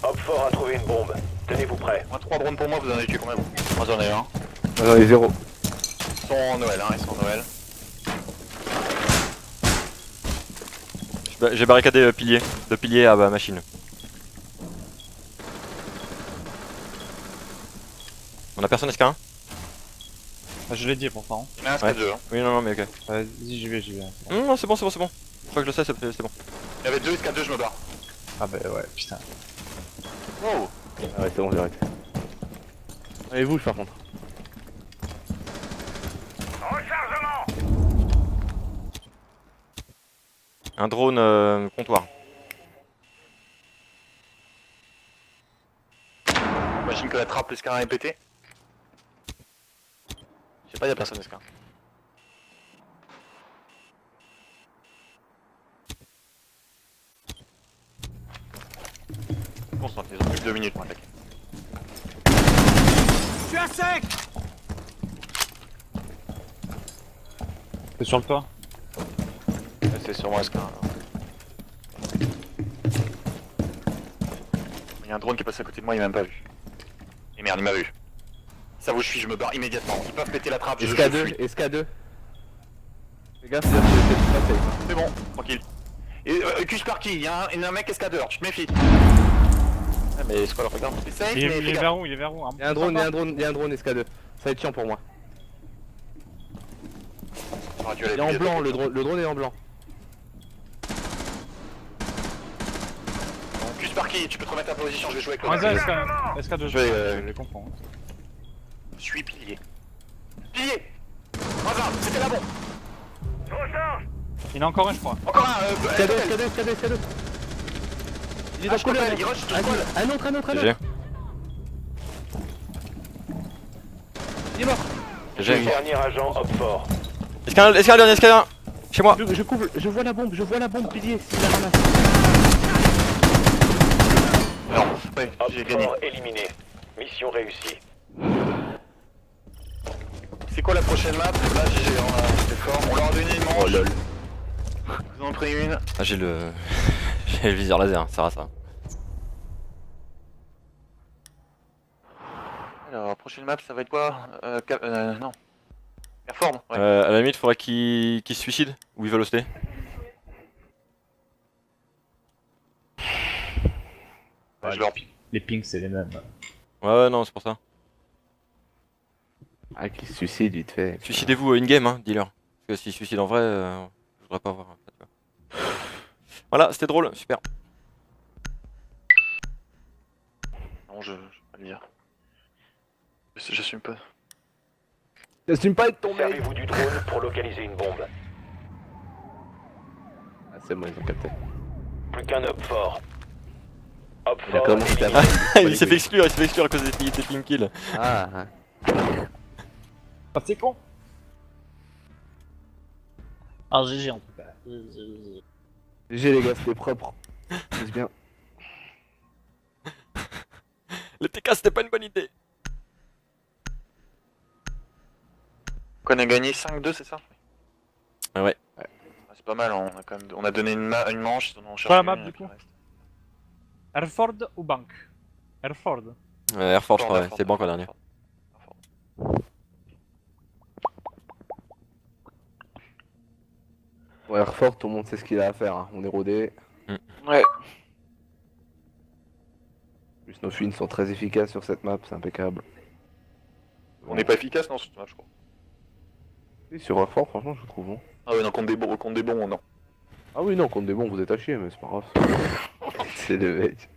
Oxford a trouvé une bombe. Tenez-vous prêts. Moins 3 drones pour moi, vous en avez tué combien vous? Moi j'en ai un. J'en ai 0. Ils sont en Noël, hein, ils sont en Noël. J'ai barricadé de pilier à machine. On a personne SK1? Ah, je l'ai dit pourtant. Il y en a un Ouais. SK2. Hein. Oui, non, mais ok. Vas-y, j'y vais. Non, c'est bon. Une fois que je le sais, c'est bon. Il y avait 2 SK2, je me barre. Ah bah ouais, putain. Wow. Ah ouais, c'est bon, j'arrête. Allez, bouge par contre. Un drone comptoir. J'imagine que la trappe SK1 est pétée. Je sais pas, y'a personne SK1. Concentre, ils ont plus que 2 minutes pour attaquer. C'est sur le toit. C'est sur moi SK1. Il y a un drone qui est passé à côté de moi, il m'a même pas vu. Et merde, il m'a vu. Ça vous suit, je me barre immédiatement. Ils peuvent péter la trappe, je fuis. SK2, SK2. Fais gaffe, c'est pas safe. C'est bon, tranquille. Et accuse par qui? Il y a un mec escadeur, tu te méfies. Ah, mais c'est quoi le regard? C'est safe, Il mais est fais gaffe. vers où? Il est vers où? Y'a un drone, y'a un drone, y'a un drone SK2. Ça va être chiant pour moi. J'aurais dû Il aller est en plus vite. blanc, le drone est en blanc. Accuse par qui? Tu peux te remettre à position, je vais jouer avec Ouais, le ça, SK2, je les comprends. Je suis pilier. Pilier! Hasard, c'était la bombe! Il y en a encore un, je crois. Encore un, SK2. Il est dans le couloir. il rush, je te colle. Un autre. GG. Il est mort. GG. Dernier agent, hop fort. Escalier, chez moi. Je couvre, je vois la bombe, pilier, s'il la ramasse. Non, ouais, Hop j'ai gagné. fort éliminé. Mission réussie. C'est quoi la prochaine map? Là, j'ai fort. On leur a donné une manche. Oh lol. Ils en ont pris une. Ah, j'ai le... j'ai le viseur laser, ça va ça. Alors, la prochaine map, ça va être quoi? Non. Perform, ouais. À la limite, faudrait qu'ils se suicident ou ils veulent hoster. Ouais, je leur Les pings, c'est les mêmes. Ouais, non, c'est pour ça. Ah, qui se suicide vite fait. Suicidez-vous in-game, hein, dealer. Parce que s'ils se suicident en vrai, je voudrais pas voir. Tu vois. Voilà, c'était drôle, super. Non, je vais pas le dire. J'assume pas. T'assumes pas être tombé. Servez-vous du drone pour localiser une bombe. Ah, c'est bon, ils ont capté. Plus qu'un hop fort. Hop Il a fort commencé éliminé. à... Il s'est fait exclure à cause des ping kills. Ah, Ah, c'est con. Ah, GG en tout cas. GG les gars, c'était propre. C'est bien. Le TK, c'était pas une bonne idée. On a gagné 5-2, c'est ça? Ah ouais. C'est pas mal, hein. On a quand même on a donné une manche, on en cherche Pas la une, map, et du puis coup. le reste. Airford ou Bank? Airford. Air Force, je crois, ouais, Fort, c'est bon fort, dernier. fort, fort. Ouais, Airfort, tout le monde sait ce qu'il a à faire. Hein. On est rodé. Ouais. Plus nos films sont très efficaces sur cette map, c'est impeccable. On n'est pas efficace, non, ce match, je crois. Oui, sur Airfort, franchement, je trouve bon. Ah ouais, non, contre des bons, non. Ah oui, non, contre des bons, vous êtes à chier, mais c'est pas grave. C'est le mec.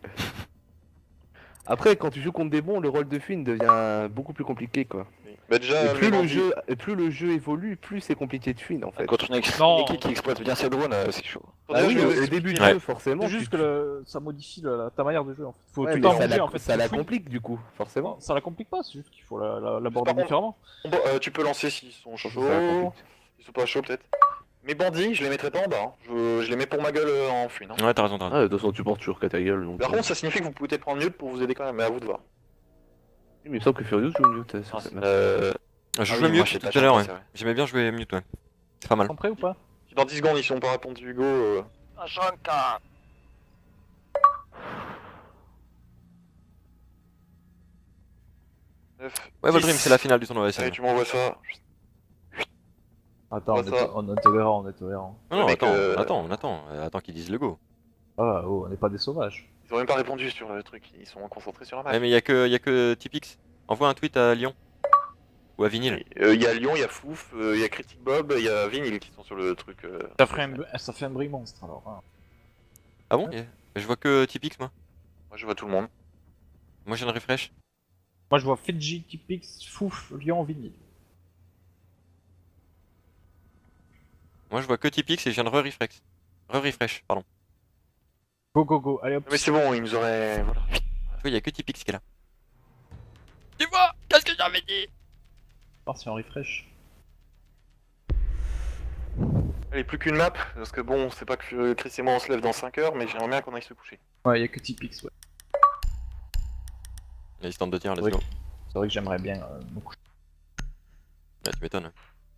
Après, quand tu joues contre des bons, le rôle de Finn devient beaucoup plus compliqué, quoi. Bah déjà, Et plus le jeu évolue, plus c'est compliqué de Finn, en fait. Contre une Non. équipe qui exploite bien ses drones, c'est chaud. Ah oui, je- au début du Ouais. jeu, forcément. C'est juste que ça modifie ta manière de jouer en fait. Faut Ouais, tout mais le temps ça bouger la, en fait. ça la c'est fluide. complique, du coup, forcément. Ça la complique pas, c'est juste qu'il faut l'aborder Par contre- différemment. Bon, tu peux lancer s'ils sont chauds. Ça la complique. Ils sont pas chauds, peut-être. Mes bandits, je les mettrai pas en bas. Hein. Je les mets pour ma gueule en fuite. Hein. Ouais, t'as raison, t'as raison. Ah, de toute façon, tu portes toujours qu'à ta gueule. Donc, Par contre, ça signifie que vous pouvez peut-être prendre mute pour vous aider quand même, mais à vous de voir. Oui, mais il me semble que Furious joue mute sur cette map. Je Ah jouais oui, moi, mute j'ai tout pas à l'heure, changé, ouais. c'est vrai. J'aimais bien jouer mute, ouais. C'est pas mal. Ils sont prêts ou pas? Si dans 10 secondes ils sont pas répondu Hugo. Ouais, Voldream, c'est la finale du tournoi Allez, SN. tu m'envoies ça. Attends, Ouais, ça. on est tolérant, on est tolérant. Non, non, mec, attends qu'ils disent le go. Ah, oh, on n'est pas des sauvages. Ils ont même pas répondu sur le truc, ils sont concentrés sur la Ouais, map. mais y'a que Tipix. Envoie un tweet à Lyon. Ou à Vinyl. Il y a Lyon, il y a Fouf, il y a Critic Bob, il y a Vinyl qui sont sur le truc. Ça fait un bruit monstre alors. Hein. Ah bon Je vois que Tipix, moi. Moi je vois tout le monde. Moi, j'ai une refresh. Moi je vois Fidji, Tipix, Fouf, Lyon, Vinil. Moi, je vois que Tipix et je viens de re-refresh. Re-refresh, pardon. Go go go, allez hop. Mais c'est bon, ils nous auraient. Voilà. Tu vois, y'a que Tipix qui est là. Tu vois? Qu'est-ce que j'avais dit? Voir si on refresh. Allez, plus qu'une map, parce que bon, c'est pas que Chris et moi on se lève dans 5 heures, mais j'aimerais bien qu'on aille se coucher. Ouais, y'a que Tipix, ouais. Il y a stand de tir, let's Oui. go. C'est vrai que j'aimerais bien me coucher. Ouais, tu m'étonnes.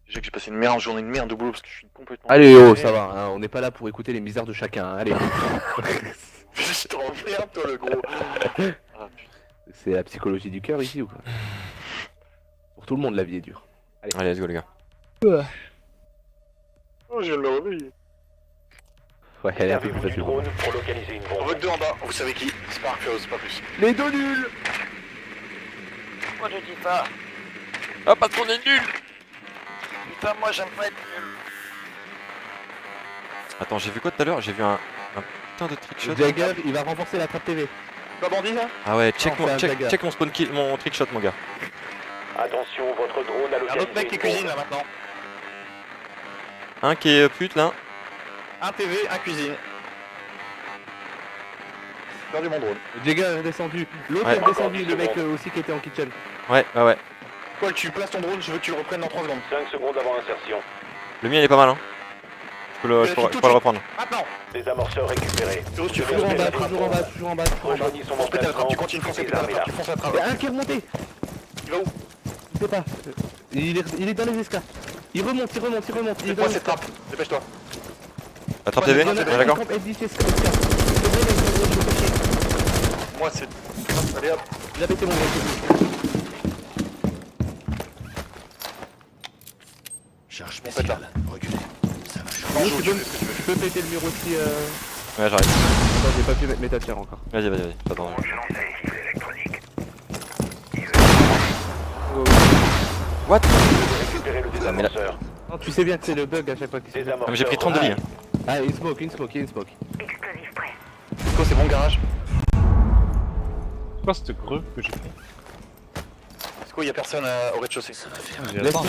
Déjà que j'ai passé une journée de merde au boulot parce que je suis complètement. Allez, oh, ça va, hein, on n'est pas là pour écouter les misères de chacun. Hein, allez. Je t'emmerde, toi le gros. Ah, putain. C'est la psychologie du cœur ici ou quoi? Pour tout le monde, la vie est dure. Allez, let's go, les gars. Oh, je viens de me réveiller. Ouais, elle est un peu plus Servez-vous du facile. drone pour localiser une On bombe. veut que deux en bas, vous savez qui? Sparkfuse, pas plus. Les deux nuls. Moi je dis pas. Ah, parce qu'on est nul. Putain, moi j'aime pas être nul. Attends, j'ai vu quoi tout à l'heure? J'ai vu un putain de trickshot. Jagger, il va renforcer la trappe TV. Pas bandit là? Ah ouais, check, Non, c'est un check, dagger. check mon spawn kill, mon trickshot, mon gars. Attention, votre drone a Un localisé autre mec qui une cuisine bombe. là maintenant. Un qui est pute là. Un TV, un cuisine. J'ai perdu mon drone. Jagger est descendu. L'autre Ouais. est descendu, le mec aussi qui était en kitchen. Ouais, ouais, ouais. Quoi, tu places ton drone, je veux que tu le reprennes dans 3 secondes. 5 secondes avant insertion. Le mien il est pas mal, hein. Je peux le reprendre. Maintenant. Désamorceur récupéré. Pyros, tu Toujours en bas, toujours en bas, toujours en bas, toujours en bas. Rejoignez son fonces péter la trappe, emplacement. tu continues de foncer péter la trappe, tu fonces la Il y trappe. a un qui est remonté. Il va où? Je sais pas. Il est dans les escales. Il remonte. Il est C'est dans quoi les cette trappe? Dépêche-toi. Attrape TV, Il y en on a est un d'accord? qui campe FDC, c'est comme ça. C'est vrai, mais il faut cocher. Moi c'est... Allez hop. Il a pété mon gars. Charge On pète là. spéciale. Reculez. Ça va chauffer. Oui, tu peux péter le mur aussi. Ouais, j'arrive. Attends, j'ai pas pu mettre mes tatières encore. Vas-y, j'attends. What? Récupérez le Ah, mais là- désamorceur. Non, tu sais bien que c'est le bug à chaque fois qu'il se fait. Désamorceur. Ah, mais j'ai pris 32 lignes. Ah, une smoke. C'est quoi, c'est bon garage? C'est quoi cette grue que j'ai fait? C'est quoi, y'a personne au rez-de-chaussée? Laisse-moi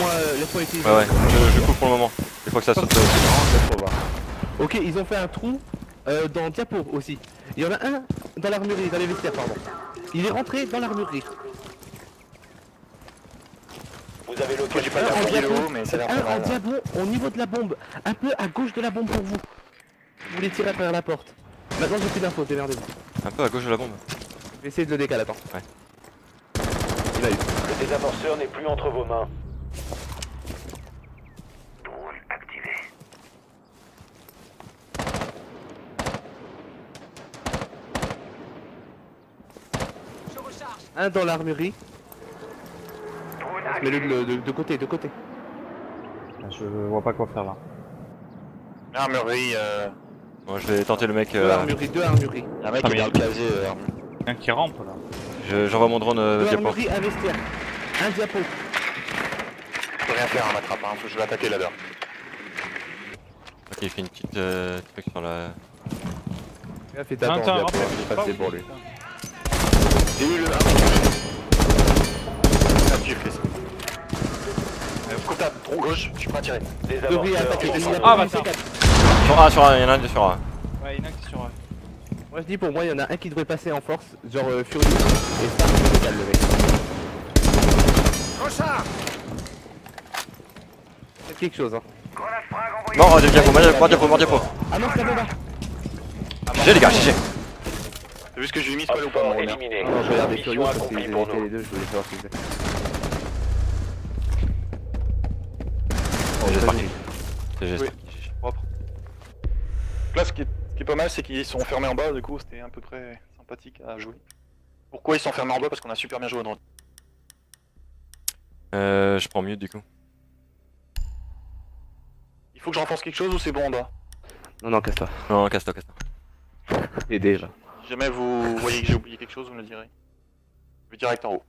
utiliser. Ouais, ouais, je coupe pour le moment. Des fois que ça saute. Laisse-moi voir. Ok, ils ont fait un trou dans Diapo aussi. Il y en a un dans l'armurerie, dans les vestiaires, pardon. Il est rentré dans l'armurerie. Vous avez Moi j'ai localisé pas la l'air bombe. de vidéo, mais ça a l'air Un pas en mal. diablo au niveau de la bombe, un peu à gauche de la bombe pour vous. Vous voulez tirer à travers la porte. Maintenant j'ai plus d'infos, démerdez-vous. Un peu à gauche de la bombe. Je vais essayer de le décaler, attends. Ouais. Il a eu. Le désamorceur n'est plus entre vos mains. Un dans l'armurerie. Mets-le de côté, de côté. Je vois pas quoi faire là. Armurerie, Moi, je vais tenter le mec. Deux armureries, deux armureries. y'a un mec Ah, qui est mais- dans le clavier. Un qui rampe là. J'envoie mon drone Deux diapo. armureries, un vestiaire. Un diapo. Je peux rien faire à ma trappe, hein, faut que je vais attaquer là-dedans. Ok, il fait une petite truc sur la. Il a fait Attends, t'attendre, rappelle, diapo. je sais C'est pas passé où pour il est, lui. putain. J'ai eu le... Ah, tu es fait. Coupe ta trop gauche, je suis pas tiré. Devriez attaquer. Il a Ah, pas bah, fait ça. quatre. Sur A, il y en a un sur A. Ouais, il y en a qui est sur. Moi je dis pour moi il y en a un qui devrait passer en force, genre Furious, et ça je décale le mec. Faites quelque chose hein. Mort diapo, mort diapo. Ah non c'est la bombe. GG les gars, GG. T'as vu ce que j'ai mis ce ou pas Fort mon honneur? éliminé. Non je regardais Furious Mission parce qu'ils accomplie pour étaient les nous. deux, je voulais savoir ce qu'ils faisaient. GG Sparky. GG Oui. Sparky. Propre. Là, ce qui est pas mal, c'est qu'ils sont fermés en bas, du coup, c'était à peu près sympathique à jouer. Pourquoi ils sont fermés en bas? Parce qu'on a super bien joué au drone. Je prends mute du coup. Il faut que je renforce quelque chose ou c'est bon en bas? Non casse-toi. Non, casse-toi. Et déjà. Si jamais vous voyez que j'ai oublié quelque chose, vous me le direz. Je vais direct en haut.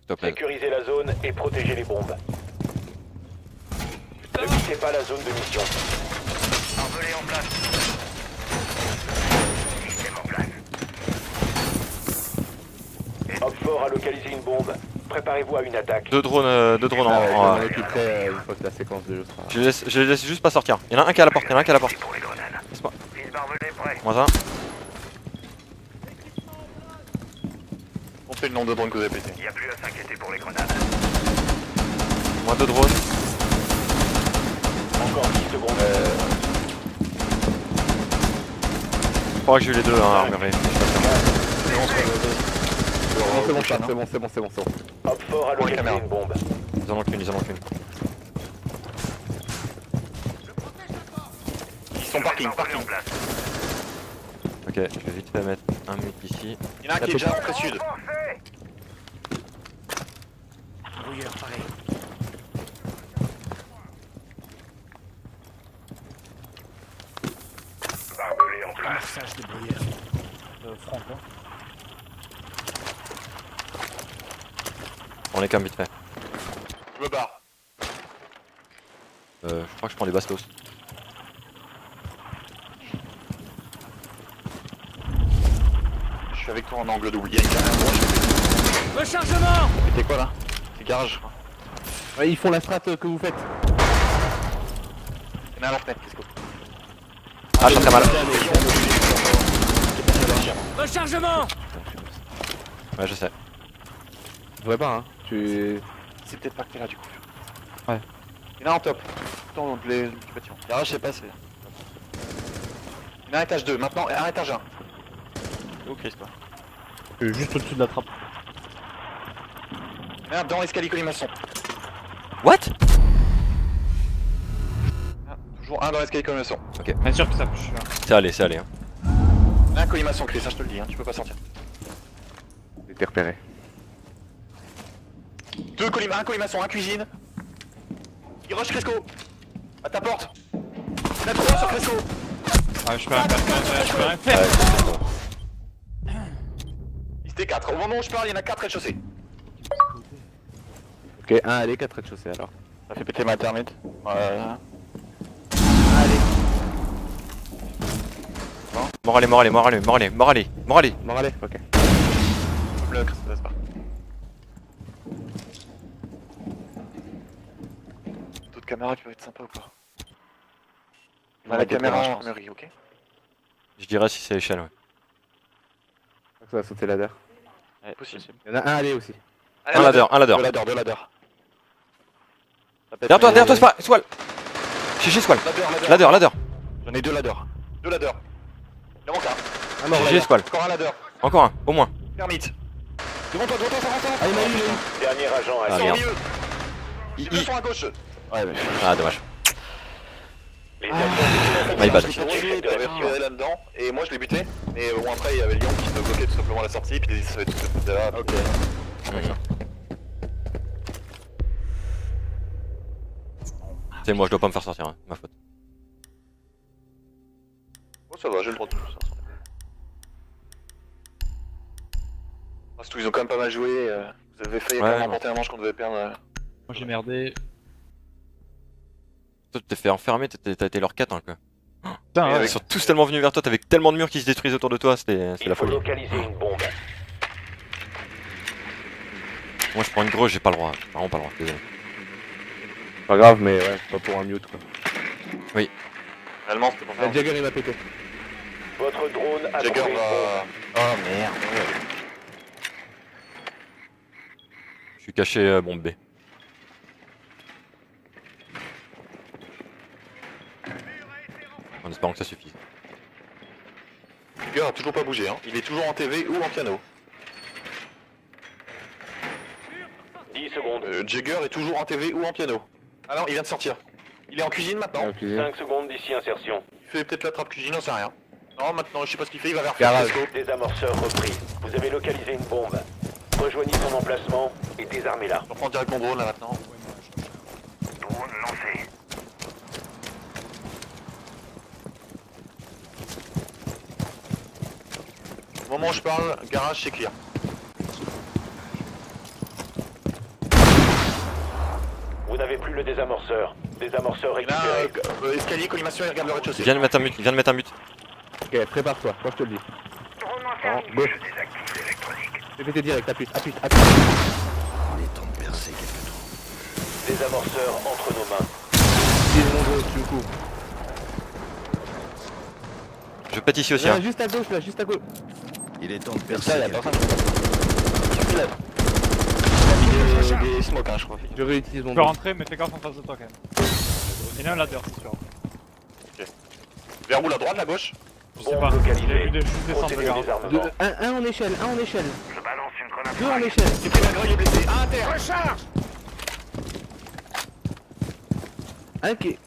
Top là. Sécurisez la zone et protégez les bombes. Ne quittez pas la zone de mission. Hop fort a localisé une bombe. Préparez-vous à une attaque. Deux drones Ah ouais, en je A. m'en occuperai une fois que la séquence de jeu sera... Je les laisse juste pas sortir. Il y en a un qui est à la porte, Laisse-moi. Moins un. Comptez le nombre de drones que vous avez pété. Moins deux drones. Encore 10 secondes. Je crois que j'ai eu les deux, hein, armurés. Non c'est bon. Hop fort a Pour les localisé caméras. une bombe. Ils en ont qu'une. Ils sont parking. Ok, je vais vite fait mettre un mute ici. Il y en a un qui est déjà entré sud. débrouilleur, pareil. Barbelé en place. Amorçage débrouilleur. Franck, hein. On est quand même vite fait. Je me barre. Je crois que je prends des bastos. Je suis avec toi en angle double. Il y a une carrière droite. Rechargement! Mais t'es quoi là? C'est garage je crois. Ouais, ils font la strat que vous faites. Il y en a à la fenêtre, let's go. Ah, je suis très mal. Rechargement! Ouais, je sais. Je vois pas, hein. Tu... C'est peut-être pas que t'es là du coup. Ouais. Il y en a en top. Dans les bâtiments. Garage je sais pas c'est... Il y en a un étage 2, maintenant un étage 1. Où Chris toi? Je suis juste au-dessus de la trappe. Il y en a un dans l'escalier colimaçon. What? Toujours un dans l'escalier colimaçon. Bien sûr que ça je suis là. C'est allé, c'est allé. Hein. Un colimaçon clé, ça je te le dis, hein, tu peux pas sortir. J'ai été repéré. Un colimaçon, un cuisine. Il rush Cresco. À ta porte. Il y en a 3 sur Cresco. Ah, je peux rien faire, je peux rien faire. Il était 4. Au moment où je parle, il y en a 4 rez-de-chaussée. Ok, un allez, 4 rez-de-chaussée alors. Ça fait péter ma thermite. Mort allez, mort allez, mort allez, mort allez, mort allez, mort allez. Bon, allez, ok. Le Cresco, ça se passe. D'autres caméras qui peuvent être sympas ou pas? On a la caméra en mairie, ok? Je dirais si c'est l'échelle, ouais. Je crois que ça va sauter ladder. Ouais, Possible. Il y en a un allez aussi. Un ladder, un ladder. Deux ladder. Derrière toi, Swal. Chichi, Swal. Ladder, ladder. J'en ai 2 ladder. 2 ladders. Il en manque un. Un mort GG, ladder. Squall. Encore un ladder. Encore un, au moins. Permite. Devant toi, ça rentre. Ah, il m'a eu, il m'a eu. Dernier agent Ah, à Ils sont au merde. milieu. Ils sont à gauche. Ouais mais... Ah, dommage. Les actions My bad. Il avait récupéré là-dedans. Et moi je l'ai buté. Mais bon, après il y avait Lyon qui me bloquait tout simplement la sortie. Puis ça avait tout fait là. Ok. C'est moi, je dois pas me faire sortir, hein. Ma faute. Bon, ça va, j'ai le droit de tout ça. Surtout, ils ont quand même pas mal joué. Vous avez failli quand même remporter un manche qu'on devait perdre. Moi j'ai merdé. Toi, tu t'es fait enfermer, t'as été leur 4 hein, quoi. Putain, ouais. Ils sont tous tellement venus vers toi, t'avais tellement de murs qui se détruisent autour de toi, c'était la Il faut folie. localiser une bombe. Moi je prends une grosse, j'ai pas le droit. J'ai vraiment pas le droit, désolé. Pas grave, mais ouais, c'est pas pour un mute quoi. Réellement, c'était pour La faire. Jagger il m'a pété. Votre drone a Jagger trouvé une bombe. va. Oh merde. Je suis caché bombe B. En espérant que ça suffise. Jagger a toujours pas bougé, hein. Il est toujours en TV ou en piano. 10 secondes. Jagger est toujours en TV ou en piano. Ah non, il vient de sortir. Il est en cuisine maintenant. Ah, cuisine. 5 secondes d'ici insertion. Il fait peut-être la trappe cuisine, on sait rien. Non, maintenant, je sais pas ce qu'il fait, il va vers Garage. Fresco. Désamorceur repris. Vous avez localisé une bombe. Rejoignez son emplacement et désarmez-la. On prend direct mon drone là maintenant. Drone lancé. Au moment où je parle, garage c'est clear. Vous n'avez plus le désamorceur. Désamorceur Il y en a récupéré. escalier, collimation et regarde le rez-de-chaussée. Il vient de mettre un mute, il vient de mettre un mute. Ok, prépare-toi, moi je te le dis. Gauche. Fais péter direct, appuie. Il est temps de percer quelques trous. Désamorceur entre nos mains. Utilise mon gros, tu me couvres. Je pète ici Il aussi y en hein. a juste à gauche là, juste à gauche. Il est temps de percer Ça, y'a quelques personne. trous. Il a mis des smokes hein je crois. Je réutilise mon Tu peux drone. rentrer, mais fais gaffe en face de toi quand même. Il y en a un ladder, c'est sûr. Vers où, la droite, la gauche? Je sais Bombe pas. J'ai localisée. vu juste descendre le Procédez au garage. désarmement. Un en échelle, un en échelle. Je balance une grenade. Deux en échelle. C'est pris la grille est blessé. Un à terre. Recharge. Un qui est...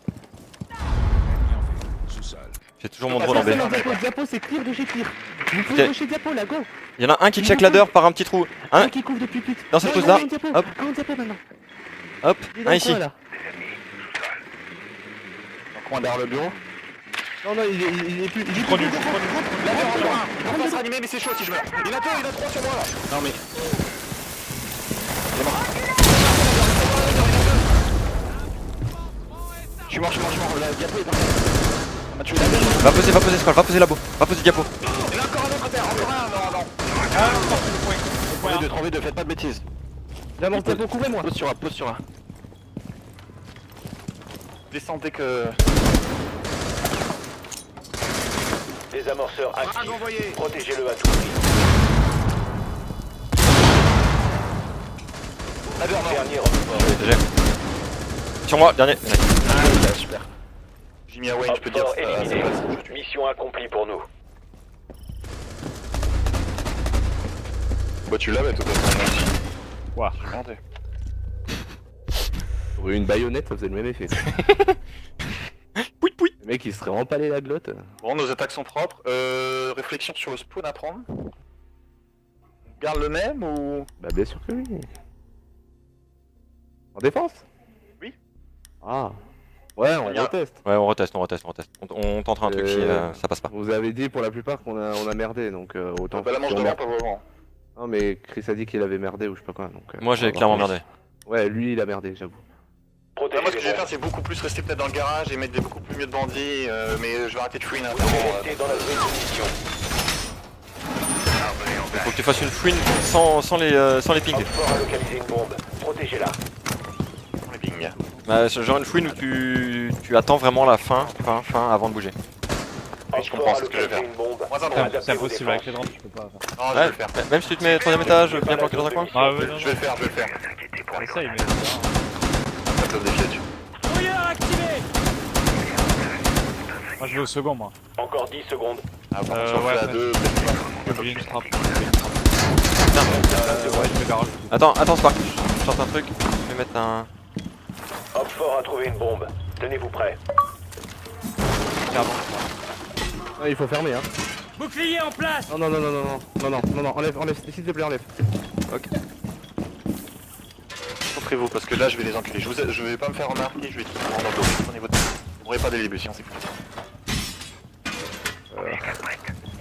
Ennemi en vue. Sous-sol. J'ai toujours mon drone en B. Personne en diapo, diapo c'est clear de chez clear. Vous pouvez Ok. rusher diapo là, go. Il y en a un qui check ladder par un petit trou. Un Un, qui couvre depuis pute. Dans cette Non, pose-là. un diapo, Hop. un diapo maintenant. hop, Il est dans un le ici. coin, là. Dans le coin derrière le bureau. Non, non, il est plus. Il est Trop plus. nul, trop nul. On va se ranimer, mais c'est chaud si je meurs. Il a 3 sur moi là. Non mais. Je suis mort, la diapo est partie. On m'a tué la belle. Va poser Squall, va poser labo. Va poser diapo. Il y en a encore un autre à terre, encore un, non. Trouvez deux, faites pas de bêtises. Viens mon diapo, couvrez-moi. Pose sur un. Descendez que. Désamorceur actif. envoyé. Protégez-le à tout prix. Dernier report. J'ai. Sur moi, dernier. Ah, super. J'ai mis à Wayne, je peux dire. Opfort éliminé. Je tue. Mission accomplie pour nous. Bah, tu l'avais tout à fait. Ouah. J'ai demandé. J'aurais eu une baïonnette, ça faisait le même effet. Pouit pouit. Le mec il serait empalé la glotte. Bon, nos attaques sont propres. Réflexion sur le spawn à prendre. On garde le même ou. Bah bien sûr que oui. En défense? Oui. Ah. Ouais, on Regarde. reteste. Ouais, on reteste. On tentera un truc si ça passe pas. Vous avez dit pour la plupart qu'on a merdé, donc autant... Bah, la manche si on devant, merde. pas vraiment. Non mais Chris a dit qu'il avait merdé ou je sais pas quoi, donc... Moi on j'ai va clairement voir. merdé. Ouais, lui il a merdé, j'avoue. Bah, Protégez moi, ce que je vais les faire, bombes. c'est beaucoup plus rester peut-être dans le garage et mettre des beaucoup plus mieux de bandits, mais je vais arrêter de fouiner Vous devez notamment. rester dans la zone de mission. Faut que tu fasses une fouine sans les pings. Opfort a localisé une bombe. Protégez-la. les pings. Bah, genre une fouine où tu attends vraiment la fin avant de bouger. Oui, je comprends, Opfort a c'est ce que je vais localisé faire. une bombe. Moins un drone. Adaptez C'est vos impossible avec les défenses. drones, je peux pas faire. Non, je vais Ouais, le faire. même si tu te mets 3ème étage, bien planqué dans un coin. Ah ouais, non, Je vais le faire. essaye, mais. Ça peut me défier dessus. Moi je vais au second, moi. Encore 10 secondes. Ah bon, Euh, si on ouais, fait à ouais. deux, peut-être pas. J'ai oublié une trappe. Ouais, je vais garage. Attends Spark, je tente un truc. Je vais mettre un. Opfort a trouvé une bombe. Tenez-vous prêts. Non, il faut fermer hein. Bouclier en place. Non, enlève, s'il te plaît, enlève. Concentrez-vous parce que là je vais les enculer. Je vais pas me faire remarquer, je vais tout prendre dans le dos. Prenez votre temps. Vous mourrez pas dès le début, sinon c'est foutu.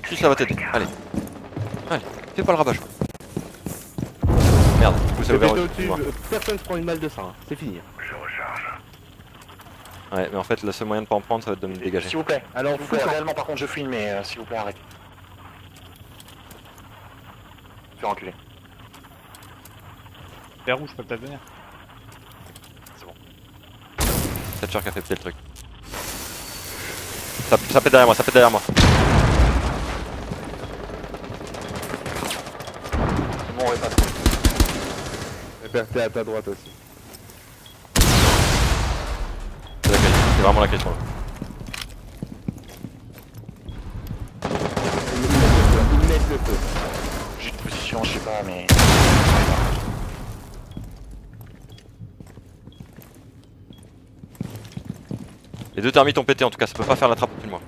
Juste ça va t'aider. Allez, fais pas le rabat. Merde, du coup ça Le ouvert péto au-dessus. au-dessus, personne se prend une balle de ça, hein. C'est fini. Ouais, mais en fait, le seul moyen de pas en prendre, ça va être de me dégager. S'il vous plaît. Alors, S'il vous plaît, réellement par contre je filme, mais s'il vous plaît arrêtez. Faire enculer. Vers rouge, je peux peut-être venir. Thatcher qui a fait péter le truc. Ça pète derrière moi, C'est bon, on répète. T'es à ta droite aussi. C'est la question, c'est vraiment la question. Ils mettent le feu. J'ai une position, je sais pas, mais. Les deux termites ont pété en tout cas, ça peut pas faire la trappe au-dessus de moi.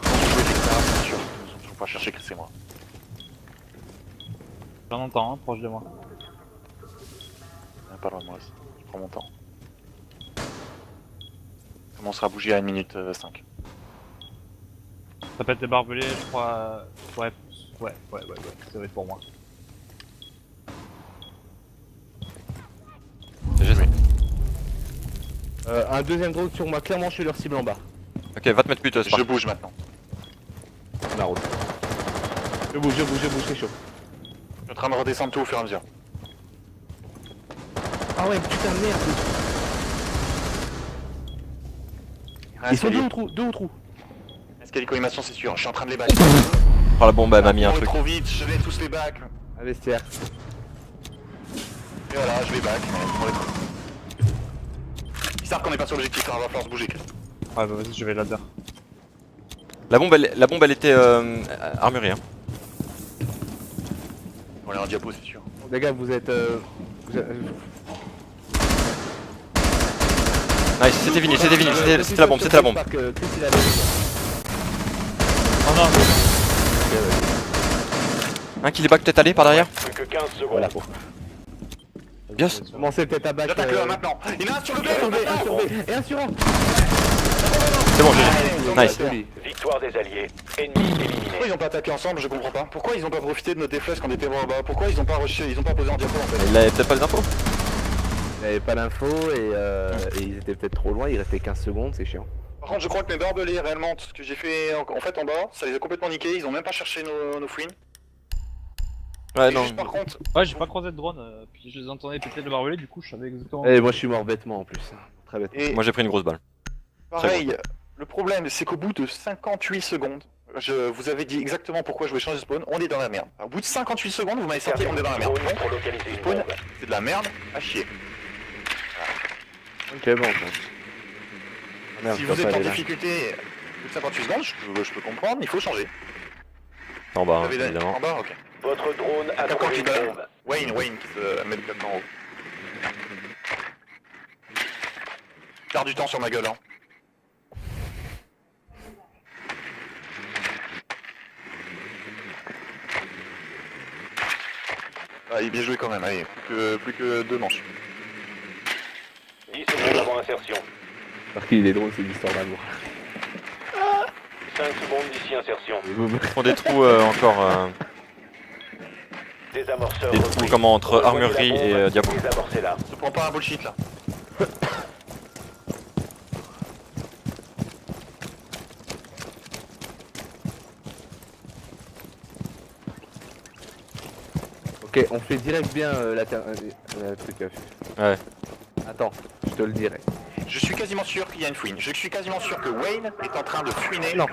Bien sûr. Je vais pas chercher Chris et moi. J'en entends, hein, proche de moi. Pas loin de moi aussi. Je prends mon temps. Comment on sera bougé à 1 minute 5. Ça peut être des barbelés, je crois. Ouais, ça va être pour moi. C'est juste. Un deuxième drone sur moi, clairement je suis leur cible en bas. Ok, va te mettre pute, Je Spark. bouge maintenant. La route. Je bouge, c'est chaud. Je suis en train de redescendre tout au fur et à mesure. Ah ouais, putain de merde. Ils sont deux au trou. Escalier collimation, c'est sûr. Je suis en train de les back. Oh la bombe, elle m'a mis un On est truc. trop vite, je vais tous les back. Un vestiaire. Et voilà, je vais back, mais on est trop vite. Ils savent qu'on est pas sur l'objectif, on va falloir se bouger. Ouais, bah vas-y, je vais là-dedans. La bombe elle était armurée. Hein. On est en diapo, c'est sûr. Les gars, vous êtes... Nice, c'était fini, c'était la bombe, c'était la bombe. Oh non, Un qui est back peut-être allé par derrière. Plus que 15 secondes. Voilà pour. Bien. Commencez peut-être à back. J'attaque le maintenant. Il y en a un sur le B, Un sur B, un sur B, et un sur A. C'est bon, GG. Nice. Victoire des alliés. Ennemi éliminé. Pourquoi ils ont pas attaqué ensemble, je comprends pas. Pourquoi ils ont pas profité de nos déflèches quand on était bas? Pourquoi ils ont pas rushé, ils ont pas posé en diapo en fait? Il avait peut-être pas les infos. Il avait pas l'info et ils étaient peut-être trop loin, il restait 15 secondes, c'est chiant. Par contre je crois que mes barbelés réellement, ce que j'ai fait en fait en bas, ça les a complètement niqués, ils ont même pas cherché nos fouines. Ouais, Et non. juste par contre, ouais, j'ai pas croisé de drone, puis je les entendais péter le barbelé, du coup je savais exactement. Et moi je suis mort bêtement en plus. Très bêtement. et Moi j'ai pris une grosse balle. pareil, le problème c'est qu'au bout de 58 secondes, je vous avais dit exactement pourquoi je voulais changer de spawn, on est dans la merde. Au bout de 58 secondes, vous m'avez sorti, on est dans la merde. Drone pour localiser une Spawn, bombe. c'est de la merde à chier. Ok, bon. Merde, Si je vous peux êtes pas en aller là. difficulté au bout de 58 secondes, je peux comprendre, il faut changer. En bas, Vous hein, avez évidemment. en bas, ok. Votre drone a Capcom trouvé qui une donne. bombe. Wayne qui se met complètement en haut. Perds du temps sur ma gueule, hein. Allez, bien joué quand même, allez, plus que 2 manches. 10 secondes avant insertion. Parce qu'il est drôle, c'est une histoire d'amour. 5 secondes d'ici insertion. Ils font des trous encore. Désamorceur. Des trous comment entre armurerie et diapo. Désamorcez-la. Je prends pas un bullshit là. Ok, on fait direct bien la truc à fuir. Ouais. Attends, je te le dirai. Je suis quasiment sûr qu'il y a une fouine. Je suis quasiment sûr que Wayne est en train de fouiner. Non.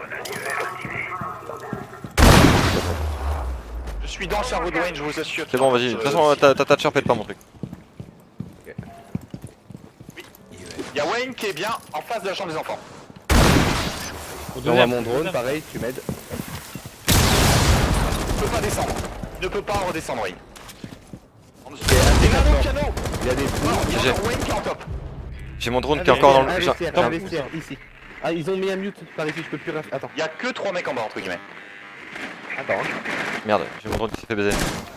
Je suis dans le cerveau de Wayne, je vous assure. C'est bon, vas-y. De toute façon, ta Thatcher pète pas mon truc. Il y a Wayne qui est bien en face de la chambre des enfants. Au J'envoie deuxième, mon drone, deuxième. pareil, tu m'aides. Il ne peut pas descendre. Il ne peut pas redescendre, Wayne. Il y a un autre piano. Il y a des trous. Non, il y a J'ai- encore Wayne qui est en top. J'ai mon drone qui est encore dans le. Un j'ai- vestiaire, j'ai un un- vestiaire, ici. Ah, ils ont mis un mute par ici, je peux plus rien. Attends, Il y a que 3 mecs en bas, entre guillemets. attends. Merde, j'ai mon drone qui s'est fait baiser.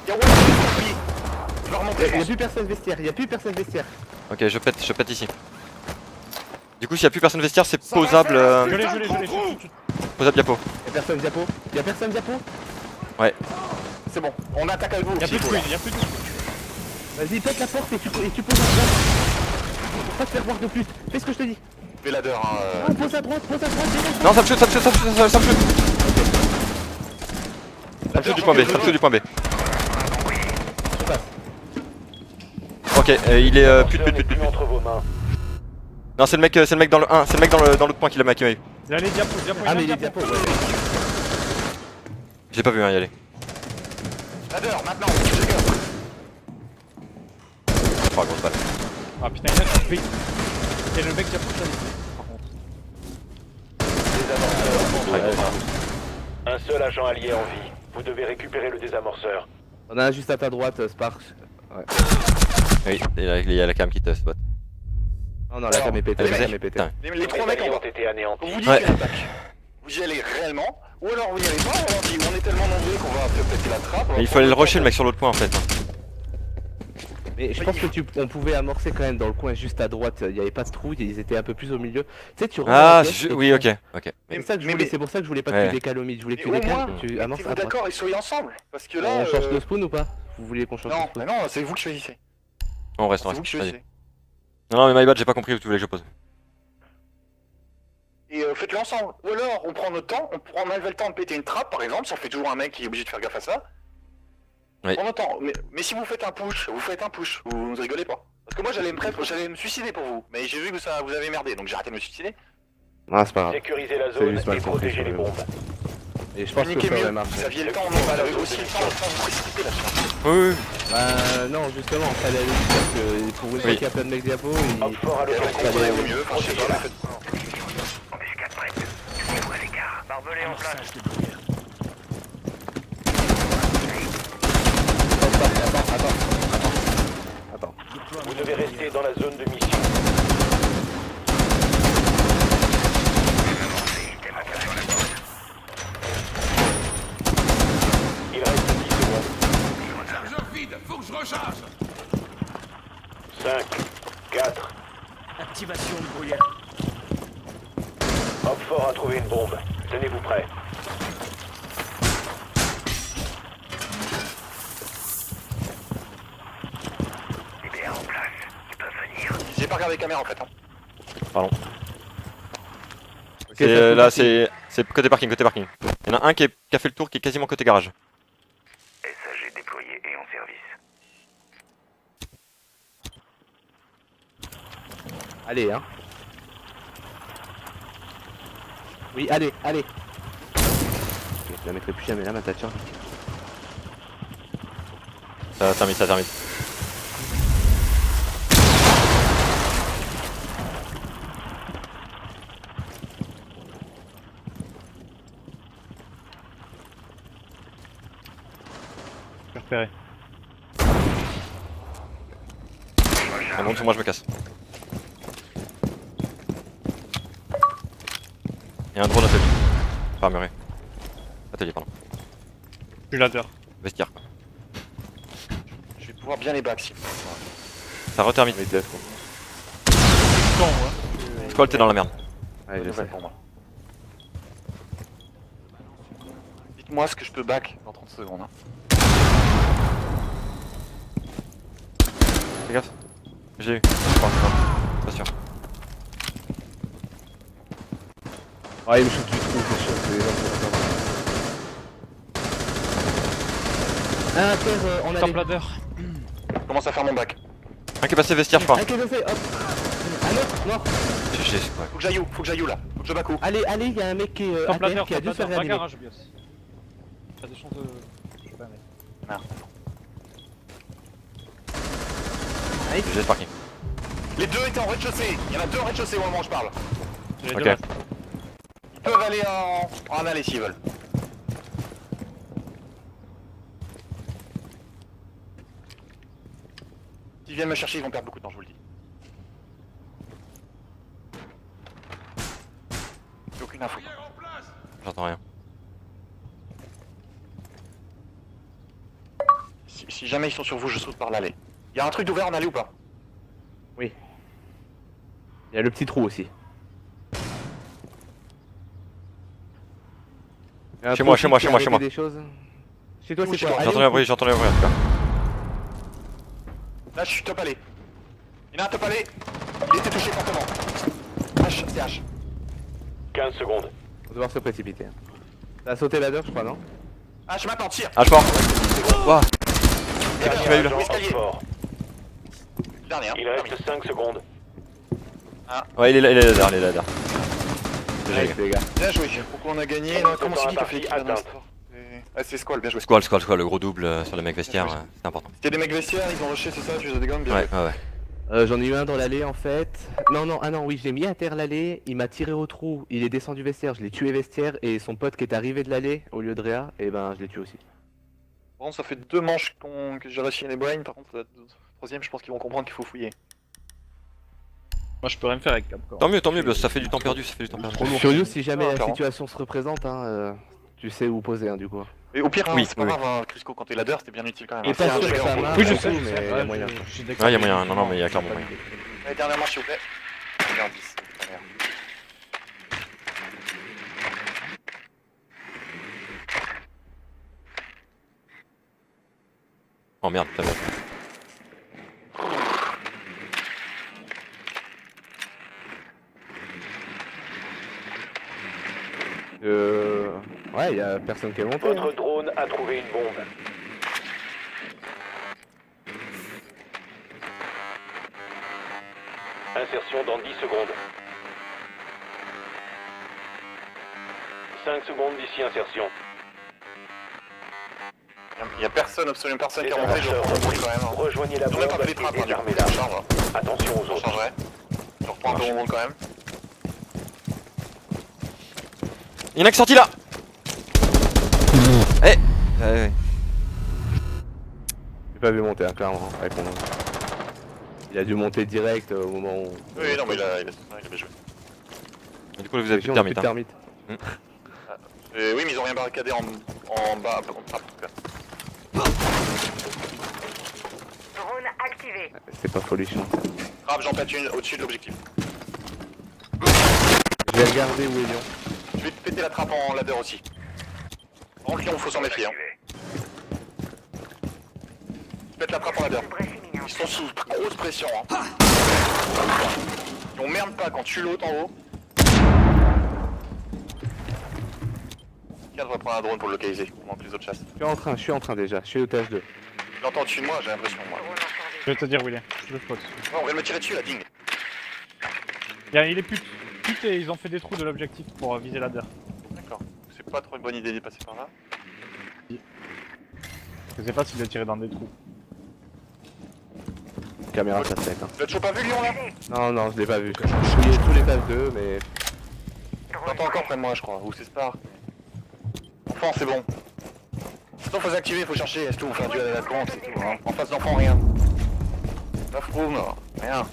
Il y a Wayne qui est sorti. Je vais remonter, je Il y a pense. plus personne vestiaire, il y a plus personne vestiaire. Ok, je pète ici. Du coup, s'il y a plus personne vestiaire, c'est Ça va posable. faire, Je l'ai, putain je l'ai, de je l'ai, trou. chut, chut, chut. Posable diapo. Il y a personne diapo. Il y a personne diapo. C'est bon, on attaque avec vous. Y'a aussi, plus de voilà. queen, y'a plus de queen. Vas-y, pète la porte et tu poses à droite. Faut pas te faire voir de plus. Fais ce que je te dis. Fais la deur, hein. Non, pose à droite, défonce. Non, ça me shoot, ça me shoot, ça me shoot, ça me shoot. Ça me shoot du point B, ça me shoot du point B. Je passe. Ok, il est pute. N'est plus entre vos mains. Non, c'est le mec dans le 1, c'est le mec dans l'autre point qui l'a maquillé. Il y a les diapos, Ah, mais il est diapo, ouais. J'ai pas vu, hein, y aller. La deur, maintenant, j'ai cœur. Oh, grosse balle. Ah putain, il y en a qui payent. Et le mec diapo, ça les fait, par contre. Désamorceur. Un seul agent allié en vie. Vous devez récupérer le désamorceur. On a un juste à ta droite, Sparks. Oui, il y a la cam qui te spot. Non, non, la cam est pétée, Elle est la baisée. cam est pétée. Putain. Les 3 mecs en alliés bas. ont été anéantis. On vous dit Ouais. qu'il y a une attaque. Vous y allez réellement, ou alors vous n'y allez pas, on dit on est tellement nombreux qu'on va péter la trappe. Mais il fallait le rusher le mec sur l'autre point en fait. Mais je pense que on pouvait amorcer quand même dans le coin juste à droite. Il n'y avait pas de trou, ils étaient un peu plus au milieu. Tu sais, tu rentres Ah, à gauche et oui, tu- ok. C'est pour ça que je voulais pas Ouais. tuer les calomites. Je voulais que tu Mais les au calmes moins, et tu amorces êtes-vous à droite. d'accord et soyez ensemble. Parce que là. On change de spawn ou pas? Vous voulez qu'on change de Non, spawn? mais non, c'est vous qui choisissez. On reste, C'est on vous qui reste. Vas-y. choisissez. Non, mais my bad, j'ai pas compris où tu voulais que je pose. Et faites-le ensemble. Ou alors on prend notre temps, on avait le temps de péter une trappe par exemple, ça fait toujours un mec qui est obligé de faire gaffe à ça. Oui. On entend, mais si vous faites un push, vous ne rigolez pas. Parce que moi j'allais me suicider pour vous, mais j'ai vu que ça vous avez merdé, donc j'ai arrêté de me suicider. Ah, c'est pas grave. Sécurisez la C'est zone juste mal et compris, protégez les ça, bombes. Et je pense que Niquez ça mieux, aurait vous marché. aviez le temps, mais vous avez aussi le temps de vous précipiter là-dessus. Oui. Non, justement, fallait aller vite parce que pour une fois Oui. qu'il y a plein de mecs diapo, Hop fort à l'occasion. Comprenez au mieux, enfin je sais pas, faites Attends. Vous devez rester dans la zone de mission. recharge. 5, 4. Activation de brouillard. Hope fort a trouvé une bombe. Tenez-vous prêts. J'ai pas regardé les caméras en fait. Hein. Pardon. Ok, C'est, ça fout là, ici. c'est côté parking, côté parking. Il y en a un qui a fait le tour qui est quasiment côté garage. SAG déployé et en service. Allez, hein. Oui, allez, allez. Je la mettrai plus jamais là, ma tâche. Ça termine, ça termine. Je vais repérer. Ah bon, moi je me casse. Il y a un drone atelier. Pas armuré. Atelier, pardon. Je suis ladder. Vestiaire. Je vais pouvoir bien les bacs si. Ça retermine. Quand, ouais. Squall, t'es dans la merde. Allez, je Nouvelle sais. pour moi. Dites-moi ce que je peux back dans 30 secondes. Hein. Fais gaffe. J'ai eu. Pas sûr. Ah, il me shoot du trou, c'est sûr. C'est les gens qui vont faire. Un terre en Top allée. ladder. Je commence à faire mon bac. Un qui est passé vestiaire, je crois. Un qui est fait, hop. Un autre, mort. GG, c'est quoi. Faut que j'aille où là. Faut que je back où. Allez, allez, il y a un mec qui est à Top ladder, terre qui a top dû se faire ladder. Pas réanimer. garage, Bios. T'as des chances de... Je sais pas, mais... GG de parking. Les deux étaient en rez-de-chaussée. Il y en a deux en rez-de-chaussée au moment où je parle. J'ai les Ok. deux restes. Ils peuvent aller en aller s'ils veulent. S'ils viennent me chercher, ils vont perdre beaucoup de temps, je vous le dis. J'ai aucune info. J'entends rien. Si jamais ils sont sur vous, je saute par l'allée. Il y a un truc d'ouvert en allée ou pas? Il y a le petit trou aussi. Il y a un Chez moi, profil chez moi, qui chez a moi, chez arrêté moi. des choses. Chez toi, Où, c'est chez quoi? toi? J'ai entendu un bruit, j'ai entendu un bruit en tout cas. Là, je suis top allée. Il y en a un top allée. Il était touché fortement. H, c'est H. 15 secondes. On va devoir se précipiter. T'as sauté la je crois, non? H, maintenant, tire. Ah, je pars. Ouah. Dernier tu m'as eu là. agent Escalier. Hope fort. Dernier. Hein. Il reste 5 secondes. Ouais, il est là, il est là. Nice, les gars. Bien joué. Donc on a gagné. Non, comment c'est qui qui a fait Partie l'équipe là dans atteinte. l'histoire? Ah, c'est Squall, bien joué. Squall, le gros double sur le mec vestiaire, c'est important. C'était des mecs vestiaires, ils ont rushé, c'est ça, tu les as dégommes, bien Ouais, joué. ouais, ouais. J'en ai eu un dans l'allée en fait. Non, non, ah non, oui, j'ai mis à terre l'allée, il m'a tiré au trou, il est descendu vestiaire, je l'ai tué vestiaire, et son pote qui est arrivé de l'allée au lieu de Réa, et ben je l'ai tué aussi. Bon, ça fait 2 manches que j'ai réussi les brains, par contre, la troisième, je pense qu'ils vont comprendre qu'il faut fouiller. Moi, je peux rien faire avec Capcom. Tant mieux, Bios, ça fait du temps perdu, ça fait du temps perdu. Furious, si jamais Ah, la clairement. situation se représente, hein, tu sais où poser, hein, du coup. Et au pire, hein, Oui, c'est pas oui, grave, hein, Crisco, quand t'es ladder, c'était bien utile quand même. Et hein. pas C'est un sûr que jeu ça en marche. Oui, je Ah, sais, oui, je mais sais. il y a Ouais, moyen. j'ai Ouais, y a moyen, non, mais y a clairement moyen. Allez, dernière manche, s'il vous plaît. Regarde, 10. Merde. Oh merde, putain, merde. Ouais, y a personne qui est monté. Votre Hein. drone a trouvé une bombe. Insertion dans 10 secondes. 5 secondes d'ici insertion. Y a personne, absolument personne qui Les est remonté, je arracheurs reprends le bruit ont quand même. hein. Rejoignez la Ils ont même pas bombe fait les trappes, et hein, du coup, désarmez-la. je charge. hein. Attention aux Je autres. changerai. Je reprends un peu mon rôle quand même. Y'en a qui est sorti là. Eh ouais. J'ai pas vu monter, hein, clairement. Avec mon... Il a dû monter direct au moment où. Oui, non, mais il a bien joué. Du coup, vous avez plus de on a termites. plus de Hein. termites. Oui, mais ils ont rien barricadé en bas, par contre, trappe, en tout cas. activé. C'est pas folichon. Grave, j'en pète une au-dessus de l'objectif. Je vais regarder où est Lyon. Je vais te péter la trappe en ladder aussi. En Lyon, faut s'en méfier. Hein. Je pète la trappe en ladder. Ils sont sous grosse pression. Hein. On merde pas quand tu l'autre en haut. Quelqu'un devrait prendre un drone pour le localiser, pendant que les autres chassent. Je suis en train déjà, je suis au TH2. Je l'entends au-dessus de moi, j'ai l'impression, moi. Je vais te dire, William. Je le spot. Non, on vient de me tirer dessus, la ding. Il est pute. Pute et ils ont fait des trous de l'objectif pour viser la der. D'accord. C'est pas trop une bonne idée d'y passer par là. Je sais pas s'il a tiré dans des trous. Caméra ça fait. Hein. Tu l'as toujours pas vu, Lyon, là? Non, non, je l'ai pas vu. Je fouillais tous les phases 2, mais. T'entends encore près de moi, je crois, ou c'est Spar. Enfant, c'est bon. Sinon, faut s'activer, faut chercher, c'est tout, faire duel à la con, c'est tout. Hein. En face d'enfant, rien. Neuf room, rien.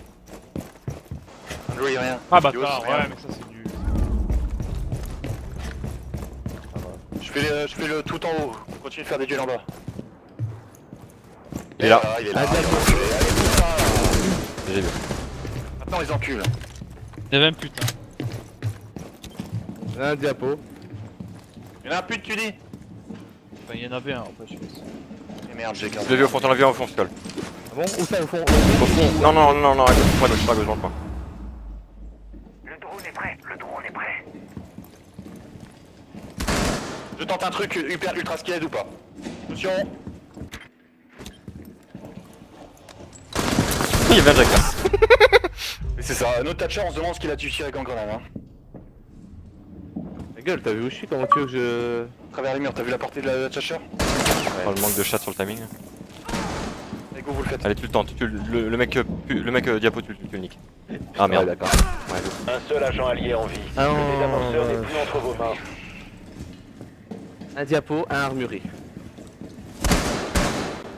Andrew, rien. Ah Yo, bâtard, rien. ouais, mais ça c'est du. Je fais le tout en haut, continue de faire des duels en bas. Il est là. Il est là. Ah, d'accord. Allez, tout ça. J'ai vu. Maintenant, les encules. Il y avait un putain. Un diapo. Il y en a un pute, tu dis? Enfin, il y en avait un, après je sais. Et merde, j'ai Je l'ai vu au fond, t'en as vu au fond, Skull. Ah bon? Où ça au fond? Au fond. Non, non, non, non, à gauche, pas à gauche, pas à gauche, dans le coin. Le drone est prêt. Le drone est prêt. Je tente un truc ultra scared ou pas? Attention. Il y avait un Jack là. Mais c'est ça, notre Thatcher, on se demande ce qu'il a dû tirer avec un grenade. Hein. Ta gueule, t'as vu où je suis? Comment tu veux que je. À travers les murs, t'as vu la portée de la Thatcher? Oh, le manque de chat sur le timing. Allez, go, vous le faites. Allez, tu le tentes. Le mec, diapo, tu le niques. Ah Ouais, merde. d'accord. Un seul agent allié en vie. Ah, Le désamorceur n'est plus entre vos mains. Un diapo, un armurerie.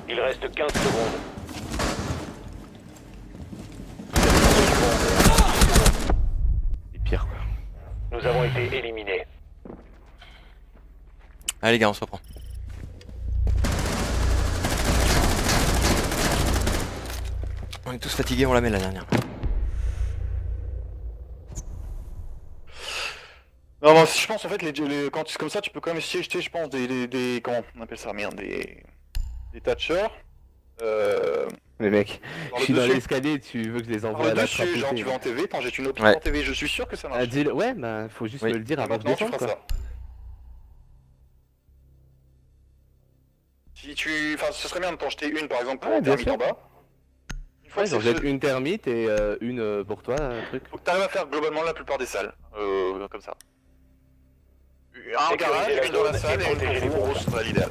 Il reste 15 secondes. C'est pire quoi. Nous avons été éliminés. Allez les gars, on se reprend. On est tous fatigués, on la met la dernière. Non, non, je pense en fait, quand c'est comme ça, tu peux quand même essayer de jeter, je pense, comment on appelle ça, merde, des Thatchers. Mais mec, Par je le suis dans dessus. l'escalier, tu veux que je les Par envoie le à la dessus, genre trappe. tu vas en TV, t'en jettes une autre Ouais. en TV, je suis sûr que ça marche. Ouais, bah faut juste Oui. me le dire Et avant que je maintenant, tu descende feras quoi. ça. Si tu... Enfin, ce serait bien de t'en jeter une, par exemple, pour Ouais, la bien thermite sûr. en bas. Une fois Ouais, que j'en c'est jette fait, une thermite et une pour toi, un truc. faut que t'arrives à faire globalement la plupart des salles. Comme ça. Un Sécurisez garage, la une dans la zone salle et et une protégez pour les vous, bombes. ce serait l'idéal.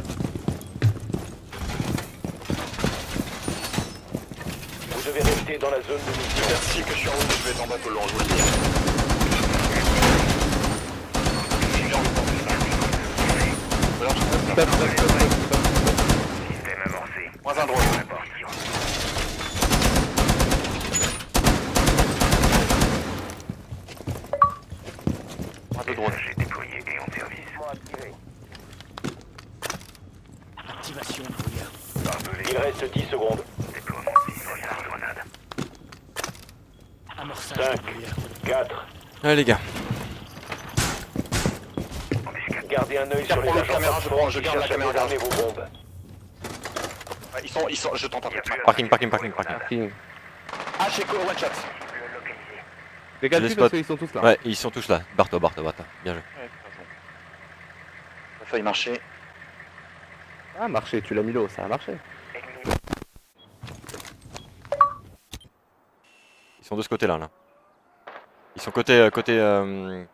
Vous devez rester dans la zone de mission. Merci que je suis en haut, je vais être en bas tout le long, je vous le dis. J'ai bien envie de tenter ça. Alors, je tente ça. Système amorcé. Moins un drone. Moins deux drones. J'ai déployé et en service. Activation brouillard. Barbelé. Il reste 10 secondes. Déploiement de grenade. Amorçage 5, de brouillard. 4. Allez les gars. Gardez un œil Tiens, sur les prends le agents caméra, forts je qui garde la cherchent à caméra. désarmer vos bombes. Ouais, ils sont, je tente un truc. Parking. Parking. Ah, j'ai quoi, one shot. Décale Je plus les parce spot. qu'ils sont tous là. Ouais, ils sont tous là. Barre-toi. Bien joué. Ouais, t'as raison. Ça a failli marcher. Ça a marché, tu l'as mis l'eau, ça a marché. Ils sont de ce côté-là, là. Ils sont côté,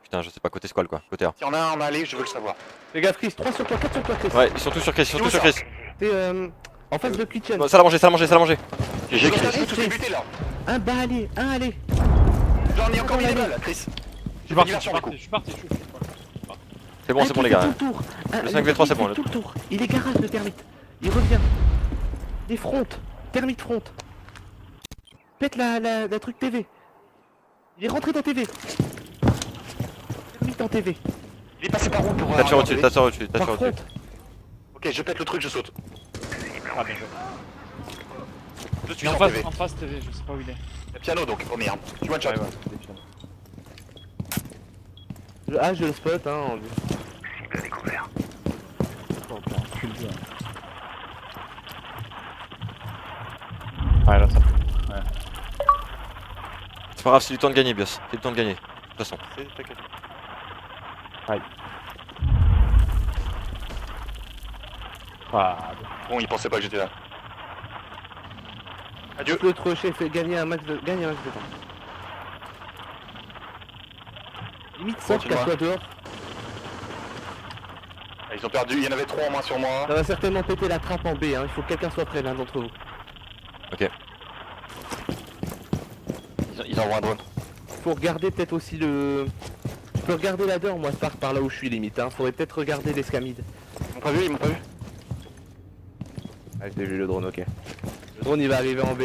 putain, je sais pas, côté squal quoi. Côté A. S'il y en a un en allée, je veux le savoir. Les gars, Chris, 3 sur toi, 4 sur toi, Chris. Ouais, ils sont tous sur Chris, T'es en face de kitchen. Bon, salle à manger. J'ai tous les butés là. Un bas allez, un allez. J'en ai encore mis des balles, Chris. Je suis parti, diversion, du coup. je suis parti. C'est bon les gars. Tout le tour. Le 5v3, c'est bon, Tout le tour. Il est garage le thermite. Il revient. Les fronts. Thermite front. Pète la truc TV. Il est rentré dans TV. Thermite en TV. Il est passé par où pour... T'as sur au-dessus, Par front. Ok, je pète le truc, je saute. Ah bien joué. Je suis Il est en en face, TV. en face TV, je sais pas où il est. Il y a piano donc, premier. Hein. Tu one shot. Ouais, ouais. Ah, je le spot, hein. Cible découvert. Ouais, là ça. C'est pas grave, c'est du temps de gagner, Bios. C'est du temps de gagner. De toute façon. T'inquiète. Ah, Bon, il pensait pas que j'étais là. Adieu. Le crochet fait gagner un max de temps. Limite 5 Continue-moi. qu'à toi dehors. Ah, ils ont perdu, il y en avait 3 en moins sur moi. Ça va certainement péter la trappe en B, hein. Il faut que quelqu'un soit près, l'un d'entre vous. Ils envoient un drone. Faut regarder peut-être aussi le... Je peux regarder la door, moi, Spark, par là où je suis limite, hein. Faudrait peut-être regarder l'escamide. Ils m'ont pas vu, ils m'ont pas vu. Ah, je l'ai vu le drone, ok. Le drone, il va arriver en B.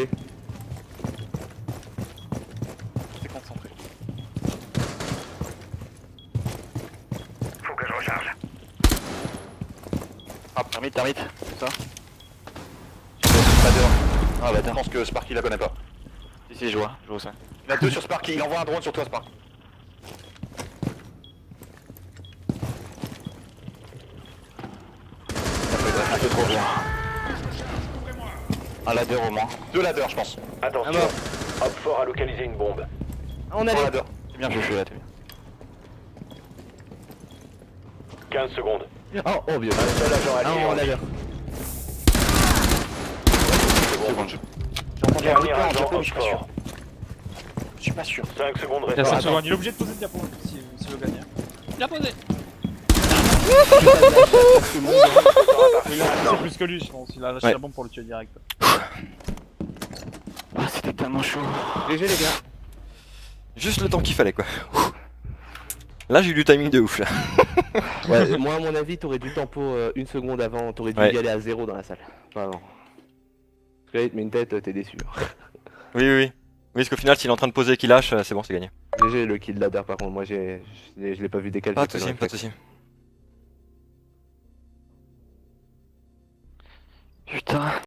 J'étais concentré. Faut que je recharge. Ah, termite, c'est ça. Pas dehors. Ah bah je pense que Sparky la connaît pas. Si, je vois ça. Il y en a 2 sur Sparky, il envoie un drone sur toi Spark. Un peu trop bien. Un ladder au moins. 2 ladders je pense. Attention, Alors. Op 4 a localisé une bombe. Ah, on a 3 les... ladders. C'est bien fait là, t'es bien. 15 secondes. Oh vieux. Un seul agent Ah, allié on en a vie. l'air. Seconde. J'ai entendu un bruit Dernier de agent mais Op je suis pas sûr. 4. Je suis pas sûr. 5 secondes il y a 5 restantes. secondes, il est obligé de poser le diapo si veut gagner. Il a posé. C'est plus que lui, je pense. Il a lâché Ouais. la bombe pour le tuer direct. Ah, c'était tellement chaud. GG les gars. Juste le temps qu'il fallait, quoi. Là, j'ai eu du timing de ouf, là. Ouais, moi à mon avis, t'aurais dû tempo 1 seconde avant, t'aurais dû Ouais. y aller à 0 dans la salle. Pas avant. Parce que là, il te met une tête, t'es déçu. Oui, oui, oui. Oui, parce qu'au final, s'il est en train de poser et qu'il lâche, c'est bon, c'est gagné. GG le kill ladder par contre, moi je l'ai pas vu décaler. Pas de soucis, pas de soucis. Putain.